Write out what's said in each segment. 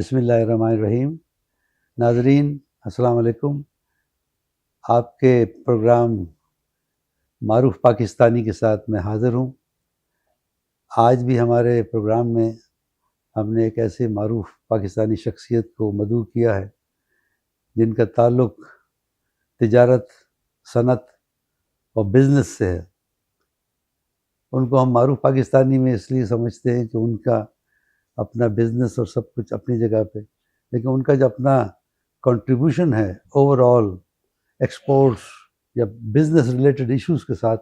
बिस्मिल्लाहिर्रहमानिर्रहीम। नाज़रीन अस्सलाम वालेकुम। आपके प्रोग्राम मारूफ पाकिस्तानी के साथ मैं हाज़िर हूँ। आज भी हमारे प्रोग्राम में हमने एक ऐसे मारूफ पाकिस्तानी शख्सियत को मदऊ किया है जिनका ताल्लुक़ तिजारत, सनत और बिज़नेस से है। उनको हम मारूफ पाकिस्तानी में इसलिए समझते हैं कि उनका अपना बिज़नेस और सब कुछ अपनी जगह पे, लेकिन उनका जो अपना कंट्रीब्यूशन है ओवरऑल एक्सपोर्ट्स या बिज़नेस रिलेटेड इश्यूज़ के साथ,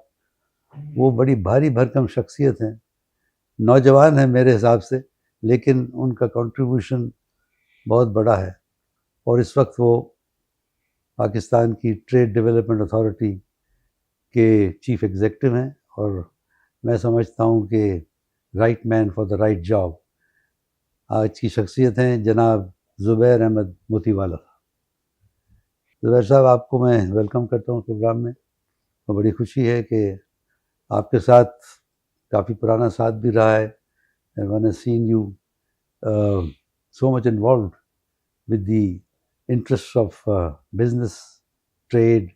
वो बड़ी भारी भरकम शख्सियत हैं। नौजवान है मेरे हिसाब से, लेकिन उनका कंट्रीब्यूशन बहुत बड़ा है और इस वक्त वो पाकिस्तान की ट्रेड डेवलपमेंट अथॉरिटी के चीफ एग्जीक्यूटिव हैं और मैं समझता हूँ कि right man for the right job. आज की शख्सियत हैं जनाब ज़ुबैर अहमद मोतीवाला। ज़ुबैर साहब, आपको मैं वेलकम करता हूँ प्रोग्राम में और बड़ी खुशी है कि आपके साथ काफ़ी पुराना साथ भी रहा है। and when I seen you so much involved with the interests of business, trade,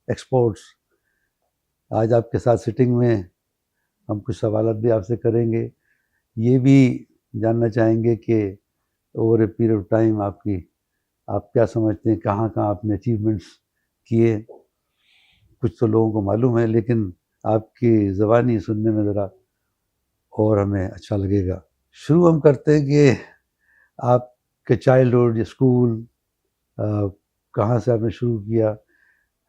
exports. आज आपके साथ सिटिंग में हम कुछ सवाल भी आपसे करेंगे। ये भी जानना चाहेंगे कि over a period of time आप क्या समझते हैं कहाँ कहाँ आपने अचीवमेंट्स किए। कुछ तो लोगों को मालूम है, लेकिन आपकी ज़बानी सुनने में ज़रा और हमें अच्छा लगेगा। शुरू हम करते हैं कि आपके चाइल्डहुड, स्कूल, कहाँ से आपने शुरू किया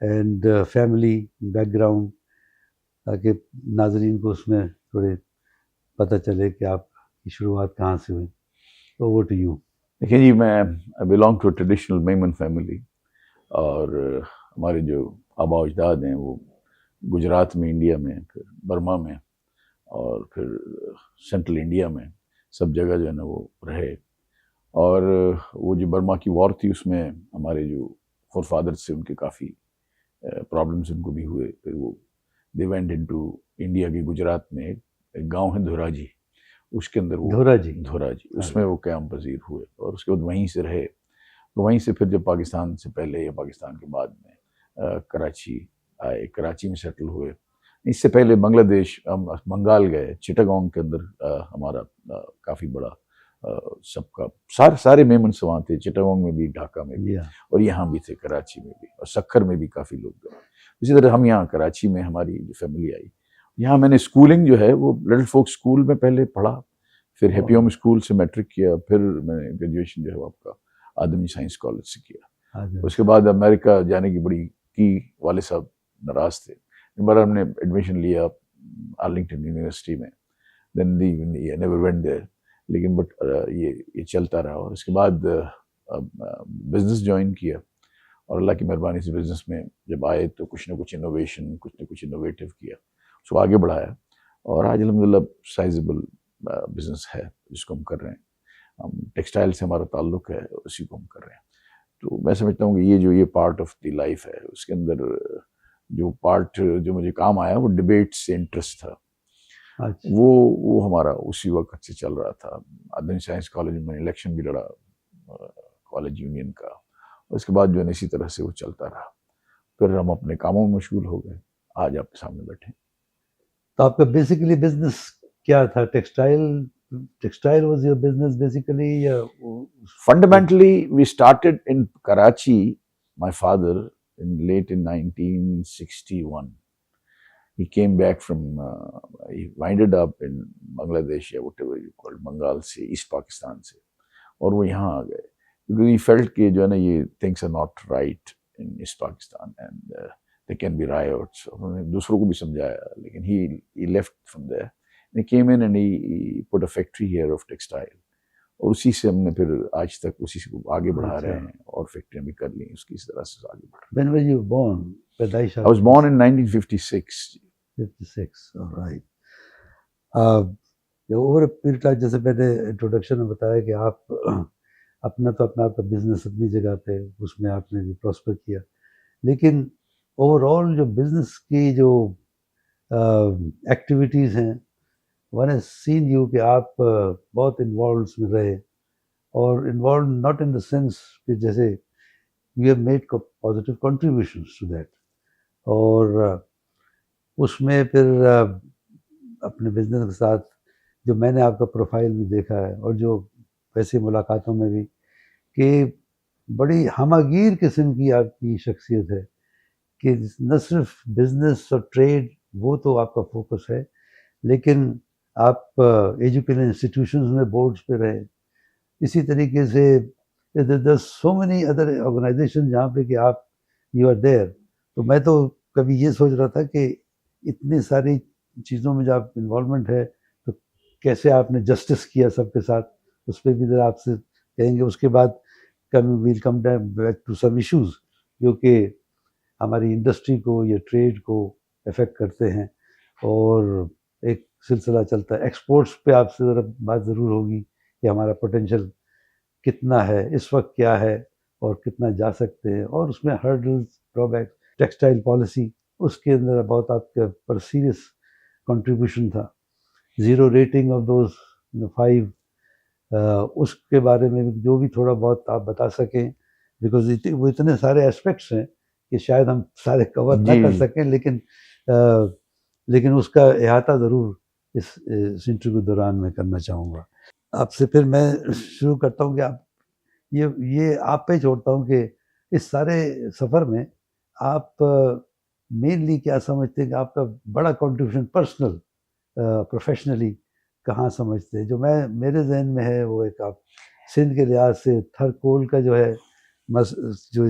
एंड फैमिली बैकग्राउंड, ताकि नाजरीन को उसमें थोड़े पता चले कि आपकी शुरुआत कहाँ से हुई। Over to you. देखिए जी, मैं belong to traditional Memon family और हमारे जो आबा अजदाद हैं वो गुजरात में, इंडिया में, फिर बर्मा में और फिर सेंट्रल इंडिया में, सब जगह जो है ना वो रहे। और वो जो बर्मा की वॉर थी उसमें हमारे जो फोर फादर्स थे उनके काफ़ी प्रॉब्लम्स उनको भी हुए। फिर वो दे वेंट इनटू इंडिया के गुजरात में एक गांव है धोराजी, उसके अंदर वो धोराजी उसमें वो क़याम पज़ीर हुए और उसके बाद वहीं से रहे। तो वहीं से फिर जब पाकिस्तान से पहले या पाकिस्तान के बाद में कराची आए, कराची में सेटल हुए। इससे पहले बांग्लादेश, हम बंगाल गए, चिटागोंग के अंदर हमारा काफ़ी बड़ा सबका सारे मेमन्स वहाँ थे, चिटागोंग में भी, ढाका में भी और यहाँ भी थे, कराची में भी और सक्खर में भी काफ़ी लोग गए। इसी तरह हम यहाँ कराची में हमारी जो फैमिली आई, यहाँ मैंने स्कूलिंग जो है वो लिटिल फोक स्कूल में पहले पढ़ा, फिर हैप्पी होम स्कूल से मैट्रिक किया, फिर मैंने ग्रेजुएशन जो है वो आपका आदमी साइंस कॉलेज से किया। उसके बाद अमेरिका जाने की बड़ी की वाले साहब नाराज थे, बार हमने एडमिशन लिया आर्लिंगटन यूनिवर्सिटी में, देन नेवर वेंट देयर, लेकिन बट ये चलता रहा। और उसके बाद बिजनेस ज्वाइन किया और अल्लाह की मेहरबानी से बिजनेस में जब आए तो कुछ ना कुछ इनोवेशन, कुछ ना कुछ इनोवेटिव किया, उसको आगे बढ़ाया और आज अल्हम्दुलिल्लाह साइजेबल बिजनेस है जिसको हम कर रहे हैं। हम टेक्सटाइल से हमारा ताल्लुक है, उसी को हम कर रहे हैं। तो मैं समझता हूँ कि ये पार्ट ऑफ द लाइफ है, उसके अंदर जो पार्ट जो मुझे काम आया वो डिबेट से इंटरेस्ट था। अच्छा। वो हमारा उसी वक्त से चल रहा था। आदमी साइंस कॉलेज में इलेक्शन भी लड़ा कॉलेज यूनियन का, उसके बाद जो है इसी तरह से वो चलता रहा। फिर हम अपने कामों में मशगूल हो गए, आज आपके सामने बैठे। तो आपका बेसिकली बिजनेस क्या था? Textile was your business basically या? Fundamentally we started in Karachi, my father late in 1961. He came back from, he winded up in Bangladesh or whatever you call Bengal से, East Pakistan से, और वो यहाँ आ गए because he felt कि जो है ना ये things are not right in East Pakistan and there can be riots. उन्होंने दूसरों को भी समझाया, लेकिन he left from there and he came in and he put a factory here of textile और उसी से हमने फिर आज तक उसी से आगे बढ़ा रहे हैं और फैक्ट्रियां भी कर ली, उसकी इस तरह से आगे बढ़ रहे हैं। When were you born? I was born in 1956. 56, all right. Over period, जैसे मैंने इंट्रोडक्शन में बताया कि आप आपका बिजनेस अपनी जगह पे, उसमें आपने भी प्रॉस्पर किया, लेकिन ओवरऑल जो बिजनेस की जो एक्टिविटीज़ हैं, वन हैज सीन यू कि आप बहुत इन्वॉल्व में रहे और involve not in the sense कि जैसे we have made positive contributions to that, और उसमें फिर अपने बिजनेस के साथ जो मैंने आपका प्रोफाइल भी देखा है और जो वैसी मुलाकातों में भी, कि बड़ी हमगीर किस्म की आपकी शख्सियत है, कि न सिर्फ बिजनेस और ट्रेड वो तो आपका फोकस है, लेकिन आप एजुकेशन इंस्टीट्यूशंस में बोर्ड्स पे रहे, इसी तरीके से there so many other organisation जहाँ पे कि आप यू आर देयर। तो मैं तो कभी ये सोच रहा था कि इतनी सारी चीज़ों में जो आप इन्वॉल्वमेंट है, तो कैसे आपने जस्टिस किया सबके साथ, उस पर भी ज़रा आपसे कहेंगे। उसके बाद will come back to some issues जो कि हमारी इंडस्ट्री को या ट्रेड को अफेक्ट करते हैं, और एक सिलसिला चलता है एक्सपोर्ट्स पे। आपसे ज़रा बात ज़रूर होगी कि हमारा पोटेंशियल कितना है इस वक्त, क्या है और कितना जा सकते हैं, और उसमें हर्डल्स, ड्रॉबैक्स, टेक्सटाइल पॉलिसी, उसके अंदर बहुत आपका पर सीरियस कंट्रीब्यूशन था। ज़ीरो रेटिंग ऑफ दोज 5, उसके बारे में जो भी थोड़ा बहुत आप बता सकें, बिकॉज वो इतने सारे एस्पेक्ट्स हैं कि शायद हम सारे कवर ना कर सकें, लेकिन उसका अहाता ज़रूर इस इंटरव्यू के दौरान मैं करना चाहूँगा आपसे। फिर मैं शुरू करता हूँ कि आप ये आप पे छोड़ता हूँ कि इस सारे सफ़र में आप मेनली क्या समझते हैं कि आपका बड़ा कंट्रीब्यूशन पर्सनल प्रोफेशनली कहाँ समझते हैं? जो मैं मेरे जहन में है वो एक आप सिंध के लिहाज से थरकोल का जो है जो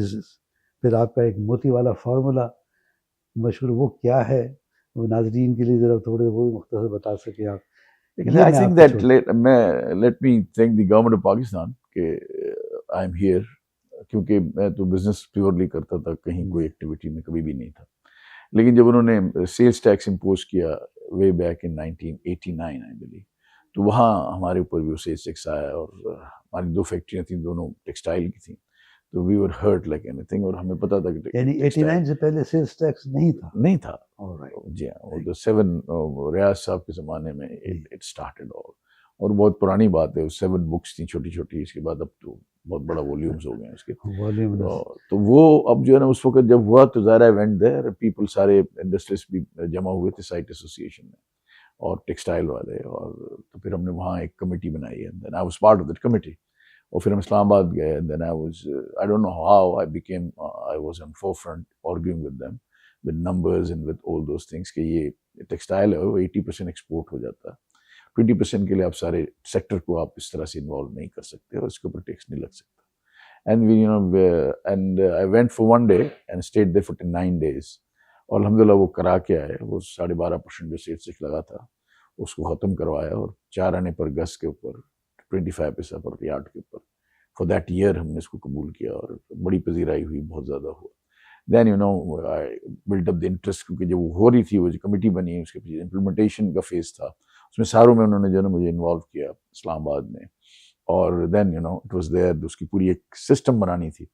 फिर आपका एक मोती वाला फार्मूला मशहूर, वो क्या है? वो नाजरीन के लिए ज़रा थोड़े वो भी मुख्तसर बता सकें आप। I think that let me thank the government of Pakistan कि I am here, क्योंकि मैं तो बिजनेस प्योरली करता था, कहीं कोई एक्टिविटी में कभी भी नहीं था। लेकिन जब उन्होंने सेल्स टैक्स इम्पोज किया way back in 1989 I believe, तो वहाँ हमारे ऊपर भी वो सेल्स टैक्स आया, और हमारी 2 फैक्ट्रियाँ थी, दोनों टेक्सटाइल की थी, तो we were hurt like anything. और हमें पता था कि यानी 89 से पहले सेल्स टैक्स नहीं था? नहीं था। जी हाँ, वो 7 रियाज साहब के ज़माने में इट स्टार्टेड ऑल, और बहुत पुरानी बात है। 7 बुक्स थी छोटी छोटी, इसके बाद अब तो बहुत बड़ा वॉल्यूम्स हो गए उसके। तो वो अब जो है ना, उस वक्त जब हुआ तो ज़ाहिर वेंट देयर पीपल, सारे इंडस्ट्रीज भी जमा हुए थे साइट एसोसिएशन में और टेक्सटाइल वाले, और तो फिर हमने वहाँ एक कमेटी बनाई है, then I was part of that committee. और फिर हम इस्लामाबाद गए, then I don't know how I was on forefront arguing with them with numbers and with all those things कि ये टेक्सटाइल है, वो 80% एक्सपोर्ट हो जाता है, 20% के लिए आप सारे सेक्टर को आप इस तरह से इन्वॉल्व नहीं कर सकते और इसके ऊपर टैक्स नहीं लग सकता। And we and I went for 1 day and stayed there for 9 days, और अल्हम्दुलिल्लाह वो करा के आए। वो 12.5% जो सेल्स टैक्स लगा था उसको ख़त्म करवाया, और 4 आने पर गज के ऊपर 25 पैसा पर यार्ड के ऊपर फॉर दैट ईयर हमने इसको कबूल किया, और बड़ी पजीराई हुई, बहुत ज़्यादा हुआ। Then I built up the interest, क्योंकि जब वो हो रही थी, वो जो कमेटी बनी, उसके पीछे इम्प्लीमेंटेशन का फेज था, उसमें सारों में उन्होंने जो है मुझे इन्वॉल्व किया इस्लामाबाद में। और देन इट वाज देयर, उसकी पूरी एक सिस्टम बनानी थी,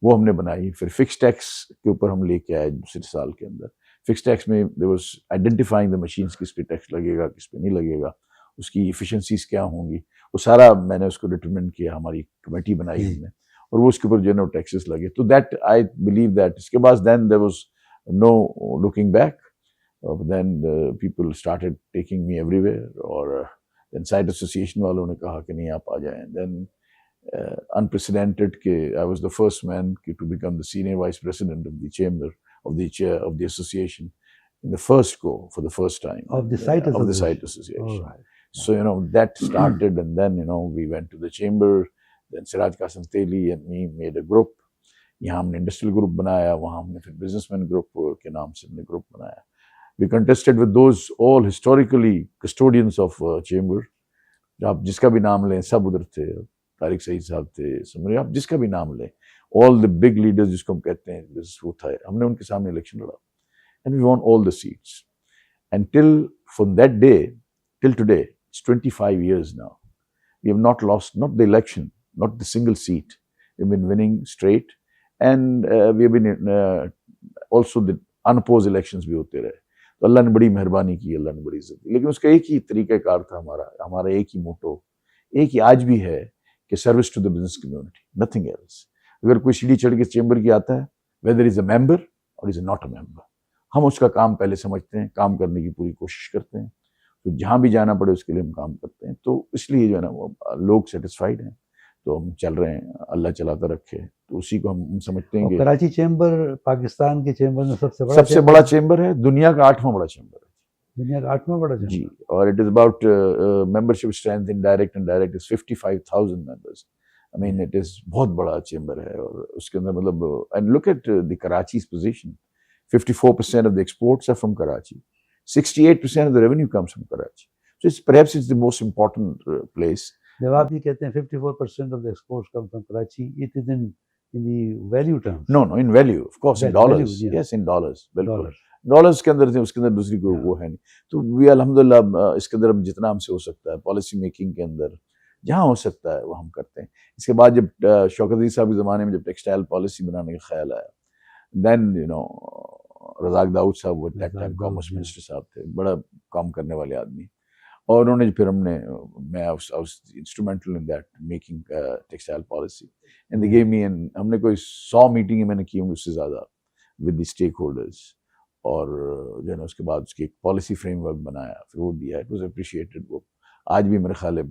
वो हमने बनाई। फिर फिक्स टैक्स के ऊपर हम लेके आए दूसरे साल के अंदर। फिक्स टैक्स में there was identifying the machines, किस पे टैक्स लगेगा, किस पे नहीं लगेगा, उसकी इफिशिएंसीज क्या होंगी, वो सारा मैंने उसको डिटरमिन किया, हमारी कमेटी बनाई हमने, और वो उसके ऊपर जो है टैक्सेस लगे। तो दैट आई बिलीव दैट इसके बाद then there was no looking back, then people started taking me everywhere, और देन साइट एसोसिएशन वालों ने कहा कि नहीं आप आ जाएं। देन unprecedented कि I was the first man to become the senior vice president of the chamber of the association in the first go for the first time of the site association. So that started, and then we went to the chamber. Then Siraj Qasim Teli and me made a group. यहाँ हमने industrial group बनाया, वहाँ हमने फिर businessman group के नाम से हमने ग्रुप बनाया। We contested with those all historically custodians of chamber. आप जिसका भी नाम लें, सब उधर थे। तारिक सईद साहब थे, समझे आप जिसका भी नाम लें, ऑल द बिग लीडर्स जिसको हम कहते हैं, वो था। हमने उनके सामने इलेक्शन लड़ा, and we won all the seats. And till from that day till today, it's 25 years now, we have not lost, not the election, not the single seat. We've been winning straight, and we have been also the unopposed elections भी होते रहे। तो अल्लाह ने बड़ी मेहरबानी की, अल्लाह ने बड़ी इज्जत दी। लेकिन उसका एक ही तरीक़ाकार था, हमारा एक ही मोटो, एक ही आज भी है कि service to the business community, nothing else. अगर कोई सीढ़ी चढ़ के चेंबर की आता है, वेदर इज अ मेंबर और इज नॉट अ मेंबर, हम उसका काम पहले समझते हैं, काम करने की पूरी कोशिश करते हैं, तो जहाँ भी जाना पड़े उसके लिए हम काम करते हैं। तो इसलिए जो है ना वो लोग सेटिस्फाइड हैं, तो हम चल रहे हैं, अल्लाह चलाता रखे, तो उसी को हम समझते हैं कि कराची चेंबर पाकिस्तान के चेंबर में सबसे बड़ा चेंबर है, दुनिया का 8वां बड़ा चेंबर है, दुनिया का 8वां बड़ा जी। चेंबर। और it is about membership strength in direct and direct is 55,000 members. I mean it is बहुत बड़ा चेंबर है, और उसके अंदर मतलब एंड लुक एट द कराची's position, 54% of the exports are from Karachi, 68% of the revenue comes from Karachi, so it's perhaps it's the most important place. जब आप ये कहते हैं 54% of the exports come from Karachi, it is in the value terms. No, in value, of course, in dollars. Value, yeah. Yes, in dollars, बिल्कुल Dollars. Dollars के अंदर थे, उसके अंदर दूसरी कोई वो है नहीं। तो वी अल्हम्दुलिल्लाह इसके अंदर हम जितना हमसे हो सकता है पॉलिसी मेकिंग के अंदर जहाँ हो सकता है वो हम करते हैं। इसके बाद जब शौकत अली साहब के ज़माने में जब टेक्सटाइल पॉलिसी बनाने का ख्याल आया, then you know Razak Dawood साहब वो दैट टाइम कॉमर्स मिनिस्टर साहब थे, बड़ा काम करने वाले आदमी, और उन्होंने फिर मैं instrumental in that making textile policy, and they give me, and हमने कोई 100 मीटिंग मैंने की होंगी उससे ज़्यादा विद द स्टेक होल्डर्स, और जो है ना उसके बाद उसकी एक पॉलिसी फ्रेमवर्क बनाया, फिर वो दिया, इट वाज अप्रिशिएटेड। वो आज भी मेरे ख्याल है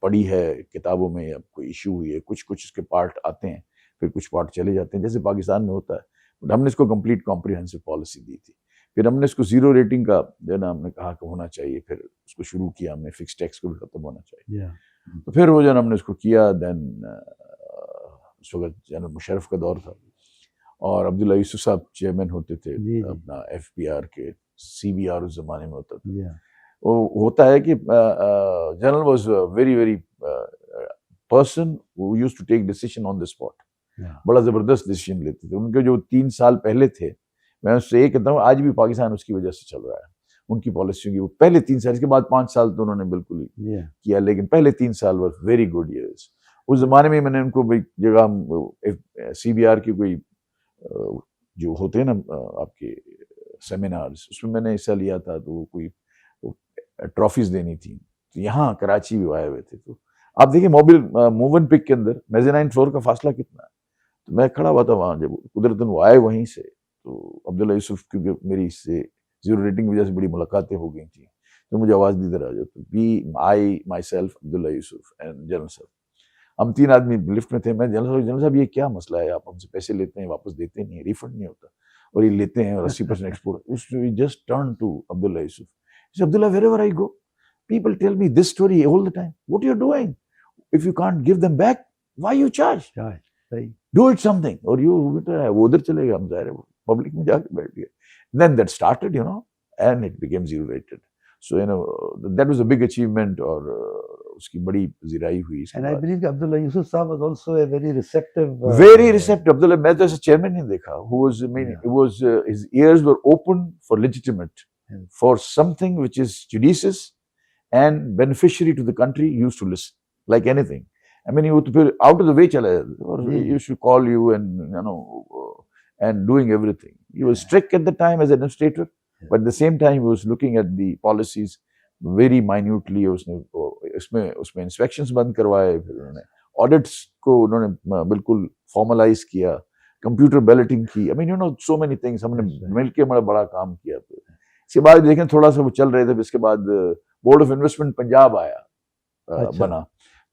पढ़ी है किताबों में, या कोई इशू हुई है, कुछ कुछ उसके पार्ट आते हैं, फिर कुछ पार्ट चले जाते हैं, जैसे पाकिस्तान में होता है। बट हमने इसको कंप्लीट कॉम्प्रिहेंसिव पॉलिसी दी थी। फिर हमने इसको 0 रेटिंग का जो है ना हमने कहा कि होना चाहिए, फिर उसको शुरू किया हमने, फिक्स टैक्स को भी खत्म होना चाहिए। तो फिर वो जो हमने उसको किया, देन उस वक्त जनरल मुशर्रफ का दौर था, और अब्दुल्ला यूसुफ साहब चेयरमैन होते थे अपना FPR के, CBR उस जमाने में होता था। वो होता है कि general was very very person who used to take decision on the spot, बड़ा जबरदस्त डिसीजन लेते थे। उनके जो 3 साल पहले थे, मैं उससे ये कहता हूँ आज भी पाकिस्तान उसकी वजह से चल रहा है, उनकी पॉलिसियों की। वो पहले 3 साल, इसके बाद 5 साल तो उन्होंने बिल्कुल ही किया, लेकिन पहले 3 साल वर वेरी गुड ईयर्स। उस जमाने में मैंने उनको भाई जगह CBR की कोई जो होते हैं ना आपके सेमिनार्स, उसमें मैंने हिस्सा लिया था, तो वो कोई ट्रॉफीज देनी थी, तो यहाँ कराची भी आए हुए थे। तो आप देखिए मोबाइल मूव एंड पिक के अंदर मेज़नाइन फ्लोर का फासला कितना है, तो मैं खड़ा हुआ था वहाँ, जब कुदरतन वो आए वहीं से, तो अब्दुल्ला यूसुफ, क्योंकि मेरी इससे 0 रेटिंग की वजह से बड़ी मुलाकातें हो गई थी, तो मुझे आवाज़ दी इधर आ जाओ, तो I myself Abdullah Yusuf and general साहब, हम 3 आदमी लिफ्ट में थे। मैं जनरल साहब ये क्या मसला है, आप हमसे पैसे लेते हैं वापस देते नहीं, रिफंड नहीं होता, और ये लेते हैं और 80% export. Just turn to Abdullah Yusuf, Abdullah wherever I go, people tell me this story all the time. What you're doing? If you can't give them back, why you charge? Do it something. और वो उधर चले गए, हम जा रहे, पब्लिक में जाके बैठ गए। Then that started, you know, and it became 0 rated. So you know that was a big achievement, और उसकी बड़ी ज़िराई हुई। And I believe Abdullah Yusuf Saab was also a very receptive. Very receptive. Abdullah, मैं तो ऐसा chairman नहीं देखा, who was, I mean, it was his ears were open for legitimate, for something which is judicious and beneficiary to the country. He used to listen like anything. I mean, he would be out of the way चला जाता, और he used to call you and you know and doing everything. He was strict at the time as an administrator, but at the same time he was looking at the policies very minutely. उसमें inspections बंद करवाए, फिर उन्होंने audits को उन्होंने बिल्कुल formalise किया, computer balloting की। I mean, you know, so many things हमने मिलके बड़ा काम किया। इसके बाद देखें थोड़ा सा वो चल रहे थे, इसके बाद बोर्ड ऑफ इन्वेस्टमेंट पंजाब आया, बना,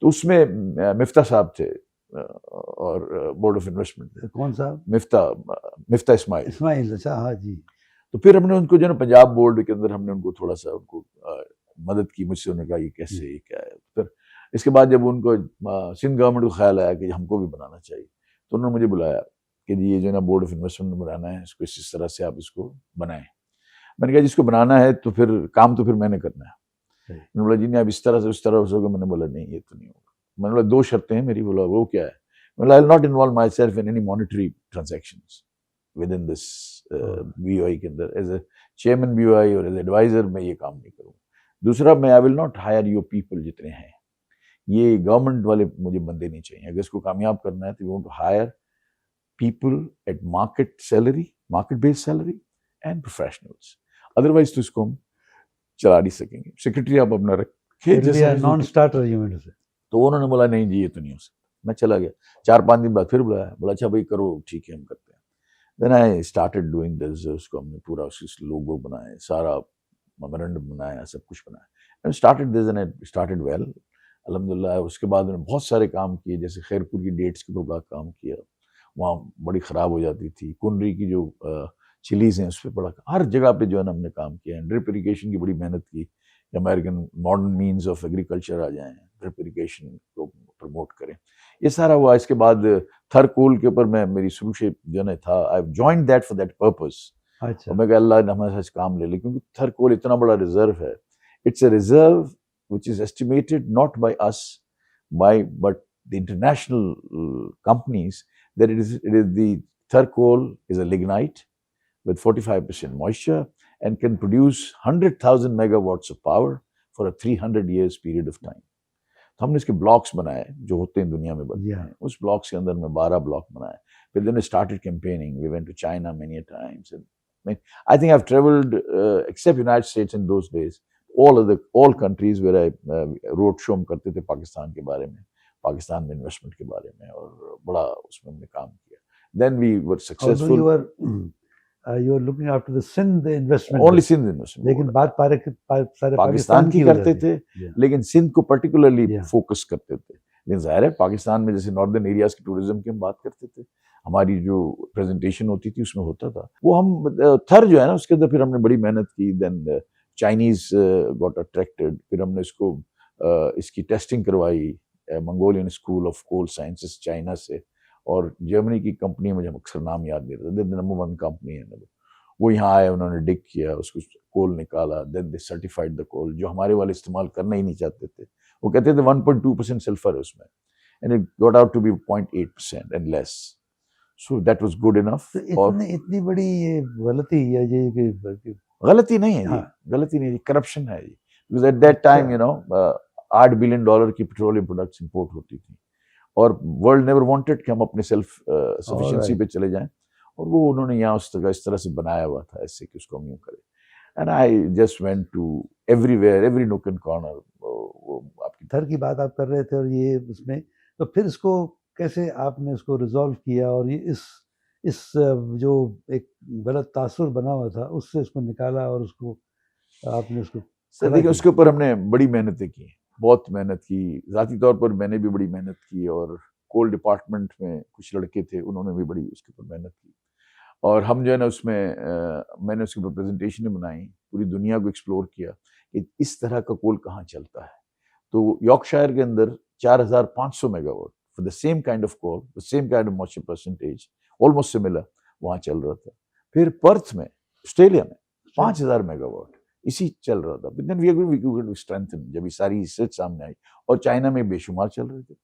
तो उसमें मिफ्ता साहब थे, और बोर्ड ऑफ इन्वेस्टमेंट कौन साहब? मिफ्ता इस्माइल। अच्छा, हाँ जी। तो फिर हमने उनको जो ना पंजाब बोर्ड के अंदर हमने उनको थोड़ा सा उनको मदद की, मुझसे उन्होंने कहा ये कैसे, ये क्या है। फिर इसके बाद जब उनको सिंध गवर्नमेंट को ख्याल आया कि हमको भी बनाना चाहिए, तो उन्होंने मुझे बुलाया कि जी ये जो ना बोर्ड ऑफ इन्वेस्टमेंट बनाना है, इसको इस तरह से आप इसको बनाएं। मैंने कहा जिसको बनाना है तो फिर काम तो फिर मैंने करना है। मैंने बोला जी नहीं आप इस तरह से उस तरह से होगा। मैंने बोला नहीं ये तो नहीं होगा। मैंने बोला 2 शर्तें हैं मेरी। बोला वो क्या है? मैंने बोला I will not involve myself in any monetary transactions within this BOI के अंदर, एज ए चेयरमैन BOI और एज एडवाइजर मैं ये काम नहीं करूँगा। दूसरा, मैं I will not hire your people जितने हैं, ये गवर्नमेंट वाले मुझे बंदे नहीं चाहिए। अगर इसको कामयाब करना है तो we want to hire people at market salary, market based salary and professionals, otherwise तो इसको हम चला नहीं सकेंगे। सेक्रेटरी आप अपना रखें, नॉन स्टार्टर तो उन्होंने बोला नहीं जी ये तो नहीं हो सकता। मैं चला गया, 4-5 दिन बाद फिर बुलाया, बोला अच्छा भाई करो, ठीक है हम करते हैं। Then I started doing this, उसको हमने पूरा उसकी लोगो बनाए, सारा मेमोरेंडम बनाया, सब कुछ बनाया, and started this and it started well अल्हम्दुलिल्लाह। उसके बाद मैंने बहुत सारे काम किए, जैसे खैरपुर की डेट्स के ऊपर बड़ा काम किया, वहाँ बड़ी ख़राब हो जाती थी। कुनरी की जो चिलीज़ हैं उस पर बड़ा, हर जगह पे जो है ना हमने काम किया है। ड्रिप इरिगेशन की बड़ी मेहनत की, American modern means of agriculture आ जाएं, ड्रिप इरिगेशन को प्रमोट करें, ये सारा हुआ। इसके बाद थरकोल के ऊपर मैं, मेरी शुरू से जो है था, I joined that for that purpose. अच्छा। और मैं कहा अल्लाह ने हमारे साथ काम ले ले, क्योंकि थरकोल इतना बड़ा रिजर्व है। It's a reserve which is estimated not by us, but the international companies, that it is the Tharcoal is a lignite with 45% moisture and can produce 100,000 megawatts of power for a 300 years period of time. तो हमने इसके blocks बनाए जो होते हैं दुनिया में बनते हैं, उस ब्लॉक्स के अंदर में 12 ब्लॉक बनाए। फिर then we started campaigning, we went to China many a times, and I think I've traveled except United States in those days, all countries where I road show हम करते थे पाकिस्तान के बारे में, पाकिस्तान में इन्वेस्टमेंट के बारे में, और बड़ा उसमें हमने काम किया। Then we were successful. You were looking after the Sindh investment. Only Sindh investment. लेकिन बात सारे पाकिस्तान की करते थे, लेकिन सिंध को पर्टिकुलरली फोकस करते थे। लेकिन जाहिर है पाकिस्तान में जैसे नॉर्दर्न एरियाज की टूरिज्म की हम बात करते थे, हमारी जो प्रेजेंटेशन होती थी उसमें होता था वो। हम थर जो है ना उसके अंदर फिर हमने बड़ी मेहनत की। देन चाइनीज गॉट अट्रैक्टेड, फिर हमने इसको इसकी टेस्टिंग करवाई Mongolian school of coal sciences China से, और जर्मनी की कंपनी, मुझे अक्सर नाम याद नहीं रहता, नंबर 1 कंपनी है वो यहाँ आए, उन्होंने डिग किया, उसको कोल निकाला, then they certified the coal, जो हमारे वाले इस्तेमाल करना ही नहीं चाहते थे। वो कहते थे 1.2% सल्फर है उसमें, and it got out to be 0.8% and less, so that was good enough. और इतनी बड़ी ये गलती है, ये गलती नहीं है जी, गलती नहीं है, करप्शन है जी। Because at that time you know $8 billion की पेट्रोलियम प्रोडक्ट्स इंपोर्ट होती थी, और वर्ल्ड नेवर वांटेड कि हम अपने सेल्फ सफिशिएंसी पे चले जाएं, और वो उन्होंने यहाँ इस तरह से बनाया हुआ था ऐसे कि उसको हम यूँ करें। And I just went to everywhere, every nook and corner. वो आपकी थर की बात आप कर रहे थे, और ये उसमें तो फिर इसको कैसे आपने उसको रिजॉल्व किया, और ये इस जो एक गलत तासुर बना हुआ था उससे उसको निकाला, और उसको आपने उसको सर देखिए उसके ऊपर हमने बड़ी मेहनतें की, बहुत मेहनत की, ज़ाती तौर पर मैंने भी बड़ी मेहनत की, और कोल डिपार्टमेंट में कुछ लड़के थे उन्होंने भी बड़ी उसके ऊपर मेहनत की, और हम जो है ना उसमें मैंने उसके ऊपर प्रेजेंटेशनें बनाई, पूरी दुनिया को एक्सप्लोर किया कि इस तरह का कोल कहाँ चलता है। तो यॉर्कशायर के अंदर 4,500 megawatt for the same kind of coal, the same kind of moisture percentage, almost similar, वहाँ चल रहा था। फिर पर्थ में, ऑस्ट्रेलिया में 5,000 मेगावाट इसी चल रहा था। देन वी स्ट्रेंथन, जब ये सारी रिसर्च सामने आई, और चाइना में बेशुमार चल रहे थे।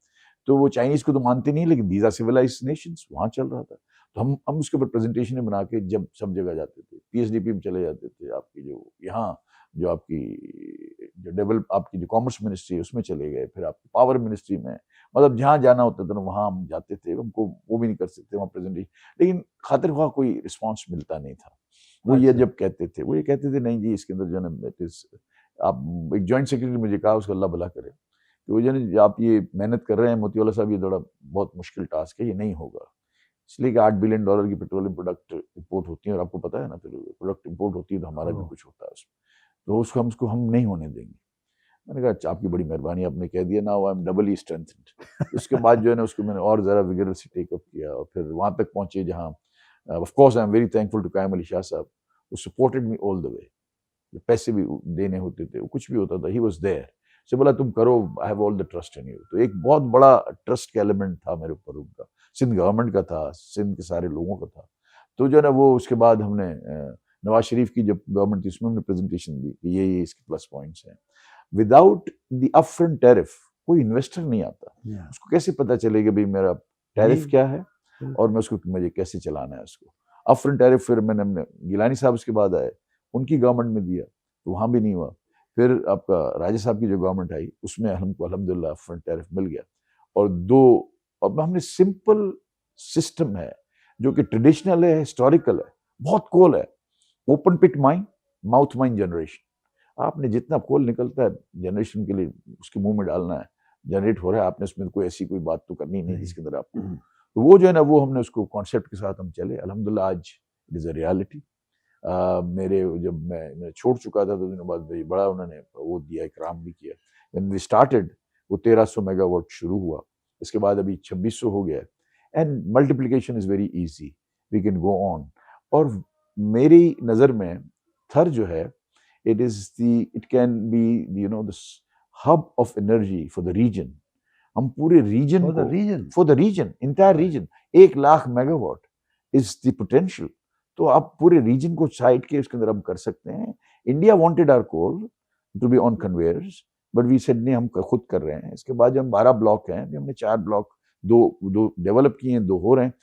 तो वो चाइनीज को तो मानते नहीं, लेकिन दीज आर सिविलाइज्ड नेशंस, वहाँ चल रहा था। तो हम उसके ऊपर प्रेजेंटेशन बना के जब सब जगह जाते थे, पीएचडीपी में चले जाते थे, आपकी जो यहाँ जो आपकी जो डेवलप आपकी जो कॉमर्स मिनिस्ट्री है उसमें चले गए, फिर आपकी पावर मिनिस्ट्री में, मतलब जहाँ जाना होता था ना वहाँ हम जाते थे। हमको वो भी नहीं कर सकते वहाँ प्रेजेंटेशन, लेकिन खातिर वहाँ कोई रिस्पॉन्स मिलता नहीं था। वो ये जब कहते थे, वो ये कहते थे नहीं जी इसके अंदर जो है ना इट इज, आप एक जॉइंट सेक्रेटरी मुझे कहा, उसका अल्लाह भला करे, कि वो जो है आप ये मेहनत कर रहे हैं मोतीवाला साहब, ये थोड़ा बहुत मुश्किल टास्क है, ये नहीं होगा। इसलिए कि $8 बिलियन की पेट्रोलियम प्रोडक्ट इंपोर्ट होती है, और आपको पता है ना, तो प्रोडक्ट इंपोर्ट होती है तो हमारा भी कुछ होता है उसमें, तो उसको हम नहीं होने देंगे। मैंने कहा अच्छा आपकी बड़ी मेहरबानी, आपने कह दिया ना, आई एम डबली स्ट्रेंथन्ड। उसके बाद जो है ना उसको मैंने और ज़रा विगरसली टेकअप किया, और फिर वहाँ तक पहुँचे जहाँ of course I am very thankful to Qaim Ali Shah साहब, who supported me all the way. पैसे भी देने होते थे, कुछ भी होता था, he was there. से बोला तुम करो, I have all the trust in you. तो एक बहुत बड़ा ट्रस्ट का एलिमेंट था मेरे ऊपर उनका, सिंध गवर्नमेंट का था, सिंध के सारे लोगों का था। तो जो है ना वो उसके बाद हमने नवाज शरीफ की जब गवर्नमेंट थी उसमें हमने प्रेजेंटेशन दी कि ये इसके प्लस पॉइंट्स हैं। विदाउट द अपफ्रंट टैरिफ कोई इन्वेस्टर नहीं आता, उसको कैसे पता चलेगा भाई मेरा टैरिफ क्या है और मैं उसको मुझे कैसे चलाना है उसको। अपफ्रंट टैरिफ फिर हमने गिलानी साहब उसके बाद आए, उनकी गवर्नमेंट में दिया तो वहाँ भी नहीं हुआ। फिर आपका राजा साहब की जो गवर्नमेंट आई उसमें हमको अल्हम्दुलिल्लाह अपफ्रंट टैरिफ मिल गया। और अब हमने सिंपल सिस्टम है जो कि ट्रेडिशनल है, हिस्टोरिकल है, बहुत कोल है, ओपन पिट माइन, माउथ माइन जनरेशन। आपने जितना कोल निकलता है जनरेशन के लिए उसके मुंह में डालना है, जनरेट हो रहा है, आपने उसमें कोई ऐसी कोई बात तो करनी नहीं जिसके अंदर आपको, तो वो जो है ना, वो हमने उसको कॉन्सेप्ट के साथ हम चले, अल्हम्दुलिल्लाह आज इट इज़ अ रियलिटी। मेरे जब मैं छोड़ चुका था तो दिनों बाद भाई बड़ा उन्होंने वो दिया, इकराम भी किया। व्हेन वी स्टार्टेड वो 1300 मेगावाट शुरू हुआ, इसके बाद अभी 2600 हो गया, and multiplication is very easy, we can go on. और मेरी नज़र में थर जो है, it can be you know the hub of energy for the region. हम पूरे रीजन को, for the region, entire region, 1 lakh megawatt is the potential. तो आप पूरे रीजन को साइड के उसके अंदर हम कर सकते हैं। India wanted our coal to be on conveyors, but we said नहीं, हम खुद कर रहे हैं। इसके बाद जो हम 12 ब्लॉक हैं, हमने 4 ब्लॉक, दो डेवलप किए हैं, 2 हो रहे हैं।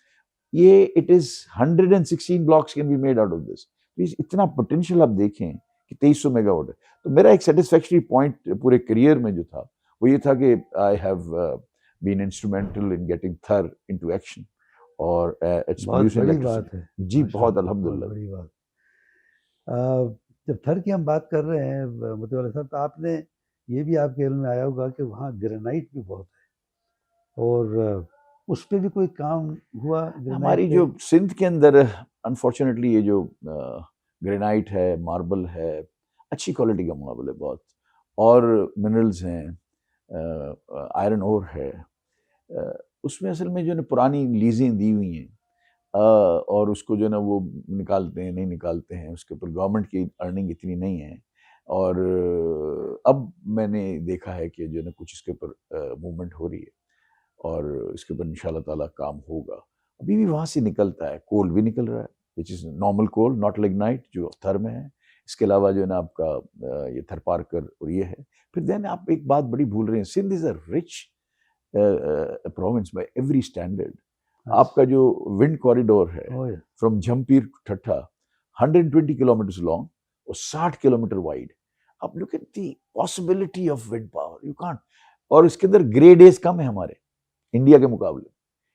ये it is 116 blocks can be made out of this. इतना पोटेंशियल आप देखें कि 2300 मेगावाट है। तो मेरा एक सेटिस्फैक्टरी पॉइंट पूरे करियर में जो था वो ये था कि I have been instrumental in getting Thar into action, और इट्स प्रोड्यूसिंग इलेक्ट्रिसिटी। जी बहुत अल्हम्दुलिल्लाह। बड़ी बात। जब थर की हम बात कर रहे हैं मोतीवाला साहब, तो आपने ये भी आपके इल्म में आया होगा कि वहाँ ग्रेनाइट भी बहुत है, और उस पर भी कोई काम हुआ? हमारी जो सिंध के अंदर अनफॉर्चुनेटली ये जो ग्रेनाइट है, मार्बल है, अच्छी क्वालिटी का मार्बल है बहुत, और मिनरल्स हैं, आयरन ओर है, उसमें असल में जो है पुरानी लीजें दी हुई हैं, और उसको जो है ना वो निकालते हैं, नहीं निकालते हैं, उसके ऊपर गवर्नमेंट की अर्निंग इतनी नहीं है। और अब मैंने देखा है कि जो है ना कुछ इसके ऊपर मूवमेंट हो रही है, और इसके ऊपर इंशाल्लाह ताला काम होगा। अभी भी वहाँ से निकलता है, कोल भी निकल रहा है, which is normal coal, not lignite जो थर में है। इसके अलावा जो है ना आपका ये थर पार्कर और ये है। फिर देन आप एक बात बड़ी भूल रहे हैं, Sindh is a rich province by every standard. आपका जो विंड कॉरिडोर है from Jhampir to Thatta 120 kilometre long और 60 किलोमीटर वाइड। आप look at the possibility of wind power, you can't. और इसके अंदर ग्रे डेज कम है हमारे इंडिया के मुकाबले,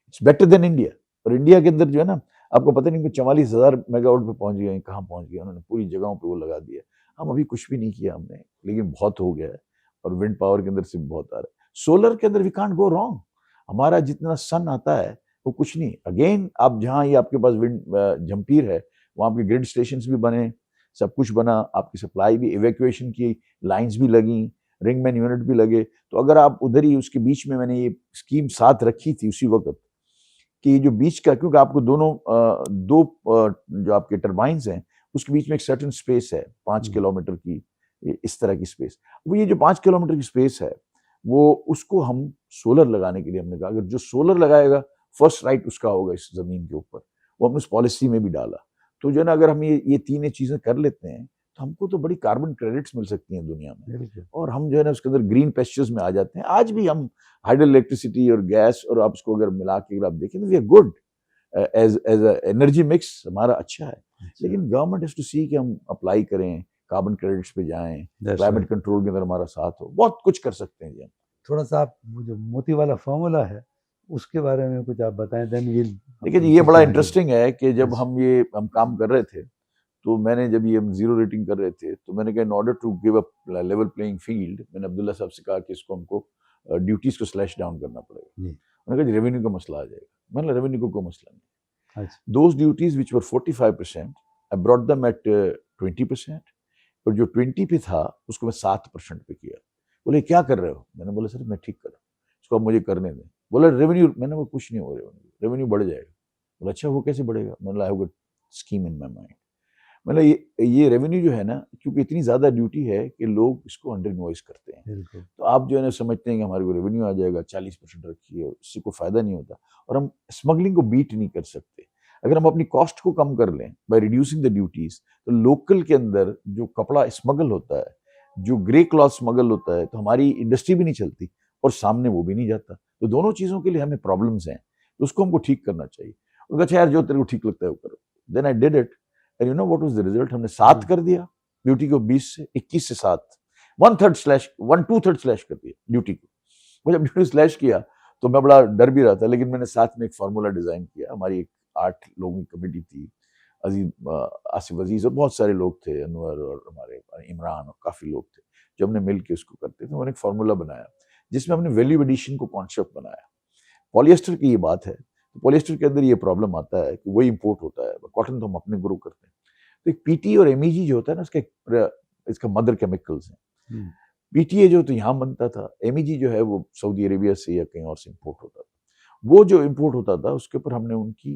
इट्स बेटर देन इंडिया। और इंडिया के अंदर जो है ना, आपको पता नहीं 44,000 मेगावाट पे पहुंच गए, कहाँ पहुंच गए, उन्होंने पूरी जगहों पे वो लगा दिया। हम अभी कुछ भी नहीं किया हमने, लेकिन बहुत हो गया है, और विंड पावर के अंदर से बहुत आ रहा है। सोलर के अंदर वी कांट गो रॉन्ग, हमारा जितना सन आता है वो कुछ नहीं। अगेन आप जहाँ ये आपके पास विंड जमपीर है, वहाँ आपके ग्रिड स्टेशन भी बने, सब कुछ बना, आपकी सप्लाई भी, इवैक्यूएशन की लाइंस भी लगी, रिंगमैन यूनिट भी लगे। तो अगर आप उधर ही उसके बीच में, मैंने ये स्कीम साथ रखी थी उसी वक्त कि जो बीच का, क्योंकि आपको दो जो आपके टर्बाइंस हैं उसके बीच में एक सर्टेन स्पेस है 5 किलोमीटर की, इस तरह की स्पेस। वो ये जो 5 किलोमीटर की स्पेस है, वो उसको हम सोलर लगाने के लिए हमने कहा, अगर जो सोलर लगाएगा फर्स्ट राइट उसका होगा इस जमीन के ऊपर। वो हमने उस पॉलिसी में भी डाला। तो जो है ना, अगर हम ये तीनों चीजें कर लेते हैं तो हमको तो बड़ी कार्बन क्रेडिट्स मिल सकती हैं दुनिया में, और हम जो है ना उसके अंदर ग्रीन पेस्चर्स में आ जाते हैं। आज भी हम हाइड्रो इलेक्ट्रिसिटी और गैस, और आप उसको अगर मिला के अगर आप देखें तो we are good as energy mix, हमारा अच्छा है। लेकिन गवर्नमेंट हैज टू सी कि हम अप्लाई करें, कार्बन क्रेडिट्स पे जाएं, क्लाइमेट कंट्रोल के अंदर हमारा साथ हो, बहुत कुछ कर सकते हैं जी हम। थोड़ा सा आप जो मोती वाला फॉर्मूला है उसके बारे में कुछ आप बताएं, देन विल। देखिए जी, ये बड़ा इंटरेस्टिंग है कि जब हम काम कर रहे थे, तो मैंने जब ये हम जीरो रेटिंग कर रहे थे, तो मैंने कहा in order to give a level playing field, मैंने अब्दुल्ला साहब से कहा कि इसको हमको ड्यूटीज को स्लैश डाउन करना पड़ेगा। उन्होंने कहा रेवेन्यू का मसला आ जाएगा। मैंने रेवेन्यू को कोई मसला नहीं। Those duties which were 45%, I brought them at 20%, और जो 20 पे था उसको मैं 7% पे किया। बोले क्या कर रहे हो? मैंने बोला सर मैं ठीक कर रहा हूँ, इसको आप मुझे करने दें। बोला रेवेन्यू, मैंने वो कुछ नहीं हो, रेवेन्यू बढ़ जाएगा। बोला अच्छा वो कैसे बढ़ेगा? मैंने I have got scheme in my mind. मतलब ये रेवेन्यू जो है ना, क्योंकि इतनी ज़्यादा ड्यूटी है कि लोग इसको अंडर इनवॉइस करते हैं, तो आप जो है ना समझते हैं कि हमारे को रेवेन्यू आ जाएगा, 40% रखिए, उससे कोई फ़ायदा नहीं होता, और हम स्मगलिंग को बीट नहीं कर सकते। अगर हम अपनी कॉस्ट को कम कर लें बाय रिड्यूसिंग द ड्यूटीज़, तो लोकल के अंदर जो कपड़ा स्मगल होता है, जो ग्रे क्लॉथ स्मगल होता है, तो हमारी इंडस्ट्री भी नहीं चलती और सामने वो भी नहीं जाता। तो दोनों चीज़ों के लिए हमें प्रॉब्लम्स हैं, तो उसको हमको ठीक करना चाहिए। उनका अच्छा यार जो तेरे को ठीक लगता है वो करो। Then I did it, and you know what was the result? हमने 7 कर दिया ड्यूटी को, 20 से 21 से 7, 1/3 स्लैश 1/2 स्लैश कर दिया ड्यूटी को। वो जब ड्यूटी स्लैश किया तो मैं बड़ा डर भी रहा था, लेकिन मैंने साथ में एक फार्मूला डिजाइन किया। हमारी एक 8 लोगों की कमेटी थी, आसिफ अजीज और बहुत सारे लोग थे, अनवर और हमारे इमरान और काफ़ी लोग थे, जो हमने मिल के उसको करते थे। मैंने एक फार्मूला बनाया जिसमें हमने वैल्यू एडिशन को कॉन्सेप्ट बनाया। पॉलिएस्टर की ये बात है, तो पॉलिएस्टर के अंदर ये प्रॉब्लम आता है कि वही इंपोर्ट होता है, कॉटन तो हम अपने ग्रो करते हैं। तो एक पीटी और एमईजी जो होता है ना, इसका मदर केमिकल्स हैं। पीटीए जो तो यहाँ बनता था, एमईजी जो है वो सऊदी अरेबिया से या कहीं और से इंपोर्ट होता था। वो जो इंपोर्ट होता था उसके ऊपर हमने उनकी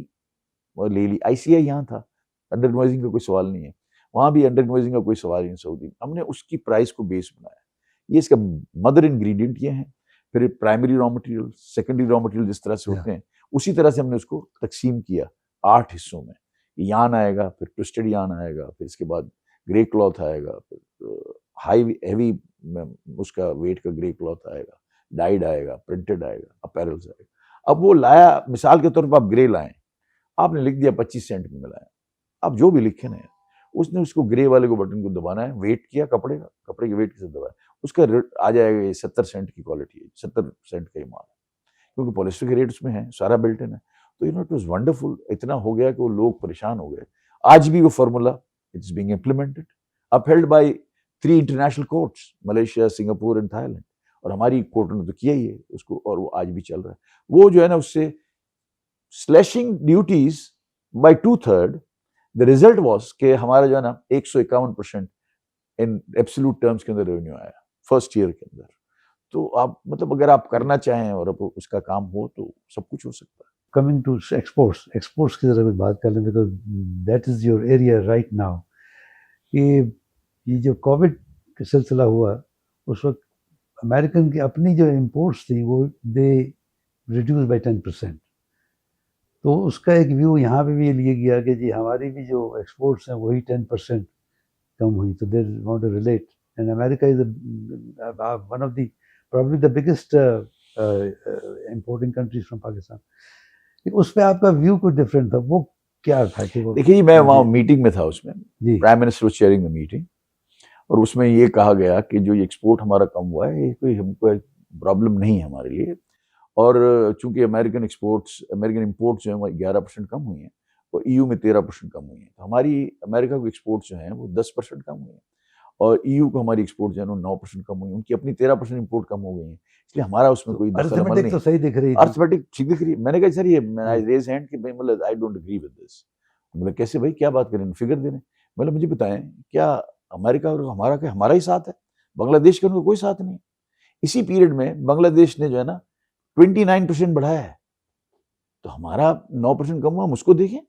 ले ली। आईसीआई यहाँ था, अंडर इन्वॉइसिंग का कोई सवाल नहीं है, वहाँ भी अंडर इन्वॉइसिंग का कोई सवाल नहीं सऊदी। हमने उसकी प्राइस को बेस बनाया। ये इसका मदर इंग्रेडिएंट ये हैं, फिर primary raw material, secondary raw material जिस तरह से होते हैं उसी तरह से हमने उसको तकसीम किया 8 हिस्सों में। यान आएगा, फिर ट्विस्टेड यान आएगा, फिर इसके बाद ग्रे क्लॉथ आएगा, फिर हाई हैवी उसका वेट का ग्रे क्लॉथ आएगा, डाइड आएगा, प्रिंटेड आएगा, अपैरल्स आएगा। अब वो लाया, मिसाल के तौर पर आप ग्रे लाएं, आपने लिख दिया 25 सेंट में मिलाया, आप जो भी लिखे ना, उसने उसको ग्रे वाले को बटन को दबाना है, वेट किया कपड़े का, कपड़े के वेट के साथ दबाया, उसका आ जाएगा ये 70 सेंट की क्वालिटी है, 70 सेंट का ही माल है, क्योंकि पॉलिस्टर के रेट उसमें है, सारा बिल्ट इन है। तो इट वाज वंडरफुल। इतना हो गया कि वो लोग परेशान हो गए। आज भी वो formula it's being implemented, upheld by 3 international courts, Malaysia, Singapore and Thailand, और हमारी कोर्ट ने तो किया ही है उसको, और वो आज भी चल रहा है। वो जो है ना, उससे slashing duties by 2/3, the result was कि हमारा जो है ना 151% इन एब्सोल्यूट टर्म्स के अंदर रेवेन्यू आया फर्स्ट ईयर के अंदर। तो आप मतलब अगर आप करना चाहें और अब उसका काम हो तो सब कुछ हो सकता है। कमिंग टू एक्सपोर्ट्स की जरा बात कर लें, because that is your area right now. ये जो कोविड का सिलसिला हुआ उस वक्त अमेरिकन की अपनी जो इम्पोर्ट्स थी वो दे रिड्यूस बाय 10%। तो उसका एक व्यू यहाँ पे भी लिया गया कि जी हमारी भी जो एक्सपोर्ट्स हैं वही 10% कम हुई। तो they want to relate, and America is one of the probably the biggest importing countries from Pakistan. उस पे आपका व्यू कुछ डिफरेंट था, वो क्या था कि वो? देखिए, मैं वहाँ मीटिंग में था, उसमें prime minister was chairing the meeting, और उसमें ये कहा गया कि जो एक्सपोर्ट हमारा कम हुआ है ये कोई हमको प्रॉब्लम नहीं है हमारे लिए, और चूंकि अमेरिकन इंपोर्ट्स जो है वो 11% कम हुई हैं और ईयू में 13% कम हुई हैं, तो हमारी अमेरिका को एक्सपोर्ट्स जो हैं वो 10% कम हुई हैं, और ईयू को हमारी एक्सपोर्ट जो है 9% कम हुई, उनकी अपनी 13% इंपोर्ट कम हो गई है, इसलिए हमारा उसमें कोई दखल अमल नहीं। तो सही दिख रही थी, अर्थमेटिक ठीक दिख रही है। मैंने कहा सर ये आई रेज हैंड कि भाई मतलब I don't agree with this. मतलब कैसे भाई, क्या बात करें, फिगर दे रहे हैं। मतलब मुझे बताएं, क्या अमेरिका और हमारा ही साथ है, बांग्लादेश का उनका कोई साथ नहीं। इसी पीरियड में बांग्लादेश ने जो है ना 29% बढ़ाया है, तो हमारा 9% कम हुआ। हम उसको देखें,